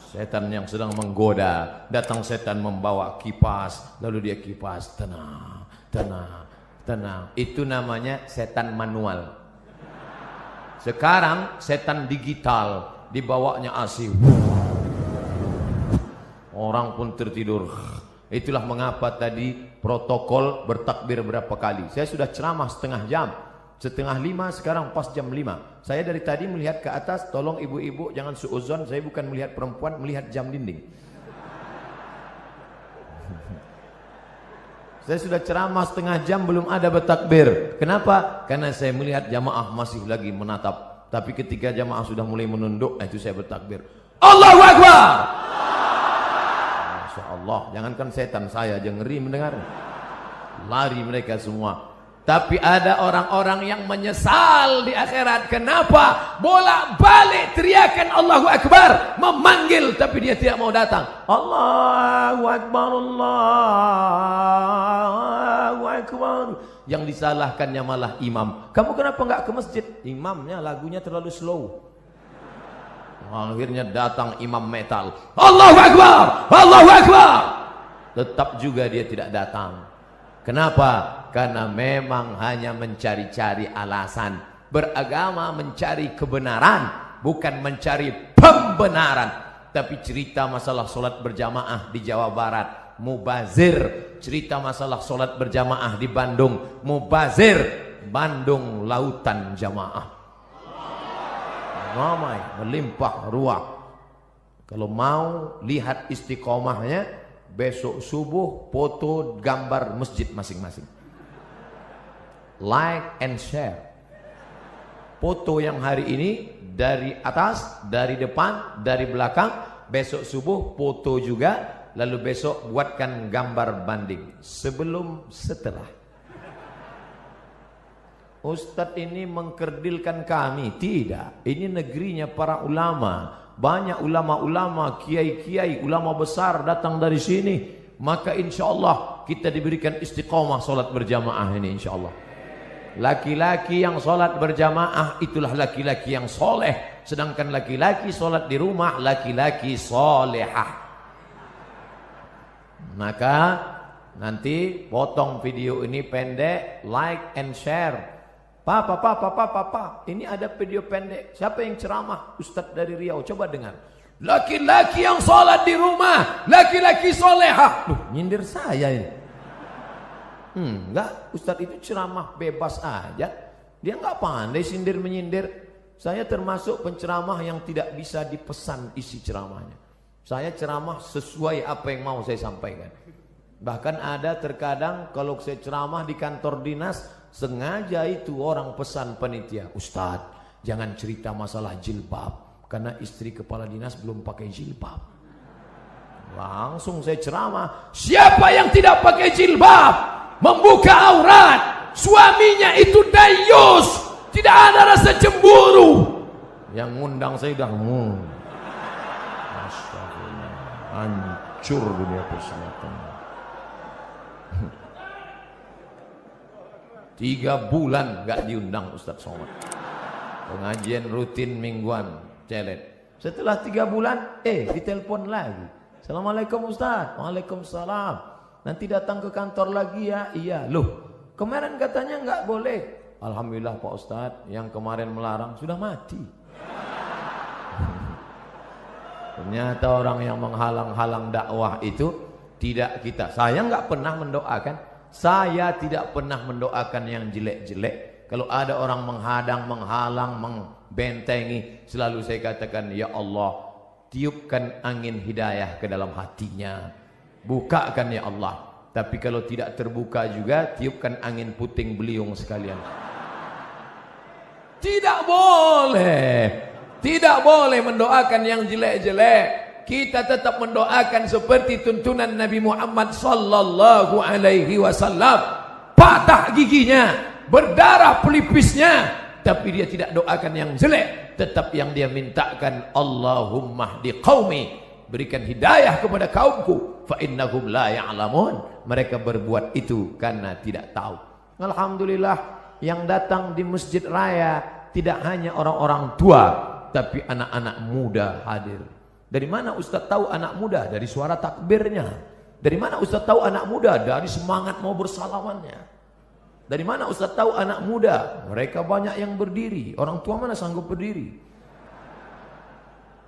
Setan yang sedang menggoda. Datang setan membawa kipas, lalu dia kipas, tenang, tenang, tenang. Itu namanya setan manual. Sekarang setan digital, dibawanya AC. Orang pun tertidur. Itulah mengapa tadi protokol bertakbir berapa kali. Saya sudah ceramah setengah jam. Setengah 5 sekarang pas jam 5. Saya dari tadi melihat ke atas. Tolong ibu-ibu jangan suuzon. Saya bukan melihat perempuan, melihat jam dinding. Saya sudah ceramah setengah jam belum ada bertakbir. Kenapa? Karena saya melihat jamaah masih lagi menatap. Tapi ketika jamaah sudah mulai menunduk, itu saya bertakbir. Allahu Akbar. Masya Allah, jangankan setan, saya aja ngeri mendengar. Lari mereka semua. Tapi ada orang-orang yang menyesal di akhirat. Kenapa? Bolak-balik teriakan Allahu Akbar, memanggil tapi dia tidak mau datang. Allahu Akbar, Allahu Akbar. Yang disalahkannya malah imam. Kamu kenapa enggak ke masjid? Imamnya lagunya terlalu slow. Akhirnya datang imam metal. Allahu Akbar, Allahu Akbar. Tetap juga dia tidak datang. Kenapa? Karena memang hanya mencari-cari alasan. Beragama mencari kebenaran, bukan mencari pembenaran. Tapi cerita masalah solat berjamaah di Jawa Barat, mubazir. Cerita masalah solat berjamaah di Bandung, mubazir. Bandung lautan jamaah, ramai, melimpah ruah. Kalau mau lihat istiqomahnya, besok subuh foto gambar masjid masing-masing. Like and share. Foto yang hari ini dari atas, dari depan, dari belakang. Besok subuh foto juga. Lalu besok buatkan gambar banding sebelum setelah. Ustadz ini mengkerdilkan kami. Tidak, ini negerinya para ulama. Banyak ulama-ulama, kiai-kiai, ulama besar datang dari sini. Maka insya Allah kita diberikan istiqomah solat berjamaah ini insya Allah. Laki-laki yang solat berjamaah itulah laki-laki yang soleh. Sedangkan laki-laki solat di rumah, laki-laki solehah. Maka nanti potong video ini pendek, like and share. Papa, ini ada video pendek. Siapa yang ceramah? Ustadz dari Riau, coba dengar. Laki-laki yang sholat di rumah, laki-laki solehah. Duh, nyindir saya ini. Enggak, Ustadz itu ceramah bebas aja. Dia enggak pandai sindir menyindir. Saya termasuk penceramah yang tidak bisa dipesan isi ceramahnya. Saya ceramah sesuai apa yang mau saya sampaikan. Bahkan ada terkadang kalau saya ceramah di kantor dinas, sengaja itu orang pesan panitia, Ustadz jangan cerita masalah jilbab karena istri kepala dinas belum pakai jilbab. Langsung saya ceramah, siapa yang tidak pakai jilbab membuka aurat, suaminya itu dayus, tidak ada rasa cemburu. Yang ngundang saya udah Astagfirullah, hancur dunia persilatan. 3 bulan gak diundang Ustadz Somad. Pengajian rutin mingguan, celet. Setelah 3 bulan, ditelepon lagi. Assalamualaikum Ustadz. Waalaikumsalam. Nanti datang ke kantor lagi ya. Iya. Loh, kemarin katanya gak boleh. Alhamdulillah Pak Ustadz, yang kemarin melarang sudah mati. Ternyata orang yang menghalang-halang dakwah itu tidak kita. Saya gak pernah mendoakan. Saya tidak pernah mendoakan yang jelek-jelek. Kalau ada orang menghadang, menghalang, membentengi, selalu saya katakan, ya Allah, tiupkan angin hidayah ke dalam hatinya. Bukakan ya Allah. Tapi kalau tidak terbuka juga, tiupkan angin puting beliung sekalian. Tidak boleh. Tidak boleh mendoakan yang jelek-jelek. Kita tetap mendoakan seperti tuntunan Nabi Muhammad sallallahu alaihi wasallam. Patah giginya, berdarah pelipisnya, tapi dia tidak doakan yang jelek. Tetap yang dia mintakan, Allahumma hdi qaumi, berikan hidayah kepada kaumku, fa innahum la ya'lamun. Mereka berbuat itu karena tidak tahu. Alhamdulillah, yang datang di Masjid Raya tidak hanya orang-orang tua, tapi anak-anak muda hadir. Dari mana Ustadz tahu anak muda? Dari suara takbirnya. Dari mana Ustadz tahu anak muda? Dari semangat mau bersalamannya. Dari mana Ustadz tahu anak muda? Mereka banyak yang berdiri. Orang tua mana sanggup berdiri?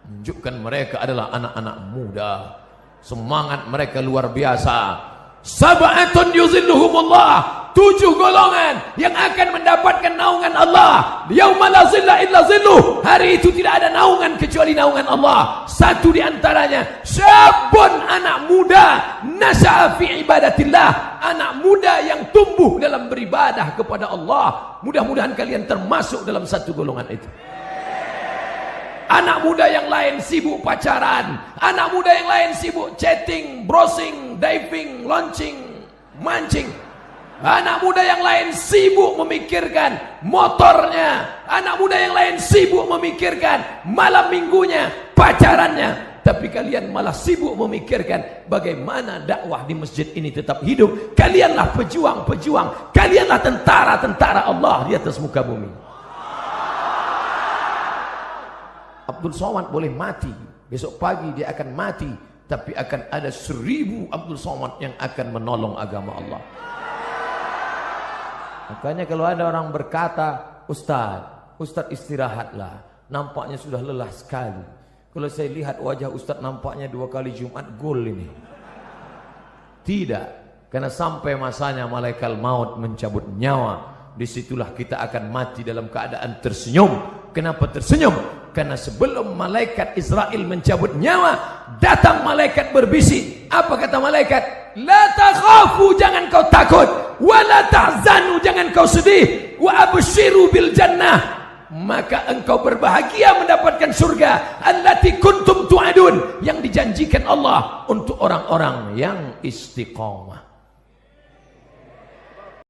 Menunjukkan mereka adalah anak-anak muda. Semangat mereka luar biasa. Sab'atun yuzilluhumullah. 7 golongan yang akan mendapatkan naungan Allah. Yauma la zilla illa zilluh. Hari itu tidak ada naungan kecuali naungan Allah. Satu di antaranya, syabun, anak muda, nasya'a fi ibadatillah, anak muda yang tumbuh dalam beribadah kepada Allah. Mudah-mudahan kalian termasuk dalam satu golongan itu. Anak muda yang lain sibuk pacaran, anak muda yang lain sibuk chatting, browsing, diving, launching, mancing. Anak muda yang lain sibuk memikirkan motornya. Anak muda yang lain sibuk memikirkan malam minggunya, pacarannya. Tapi kalian malah sibuk memikirkan bagaimana dakwah di masjid ini tetap hidup. Kalianlah pejuang-pejuang. Kalianlah tentara-tentara Allah di atas muka bumi. Abdul Somad boleh mati, besok pagi dia akan mati, tapi akan ada 1000 Abdul Somad yang akan menolong agama Allah. Makanya kalau ada orang berkata, Ustadz istirahatlah, nampaknya sudah lelah sekali. Kalau saya lihat wajah Ustadz nampaknya 2 kali Jumat gol ini. Tidak, karena sampai masanya malaikat maut mencabut nyawa. disitulah kita akan mati dalam keadaan tersenyum. Kenapa tersenyum? Karena sebelum malaikat Israel mencabut nyawa, datang malaikat berbisik. Apa kata malaikat? La takhafu, jangan kau takut. Wa la tahzanu, jangan kau sedih. Wa abshiru bil jannah, maka engkau berbahagia mendapatkan surga allati kuntum tu'adun, yang dijanjikan Allah untuk orang-orang yang istiqamah.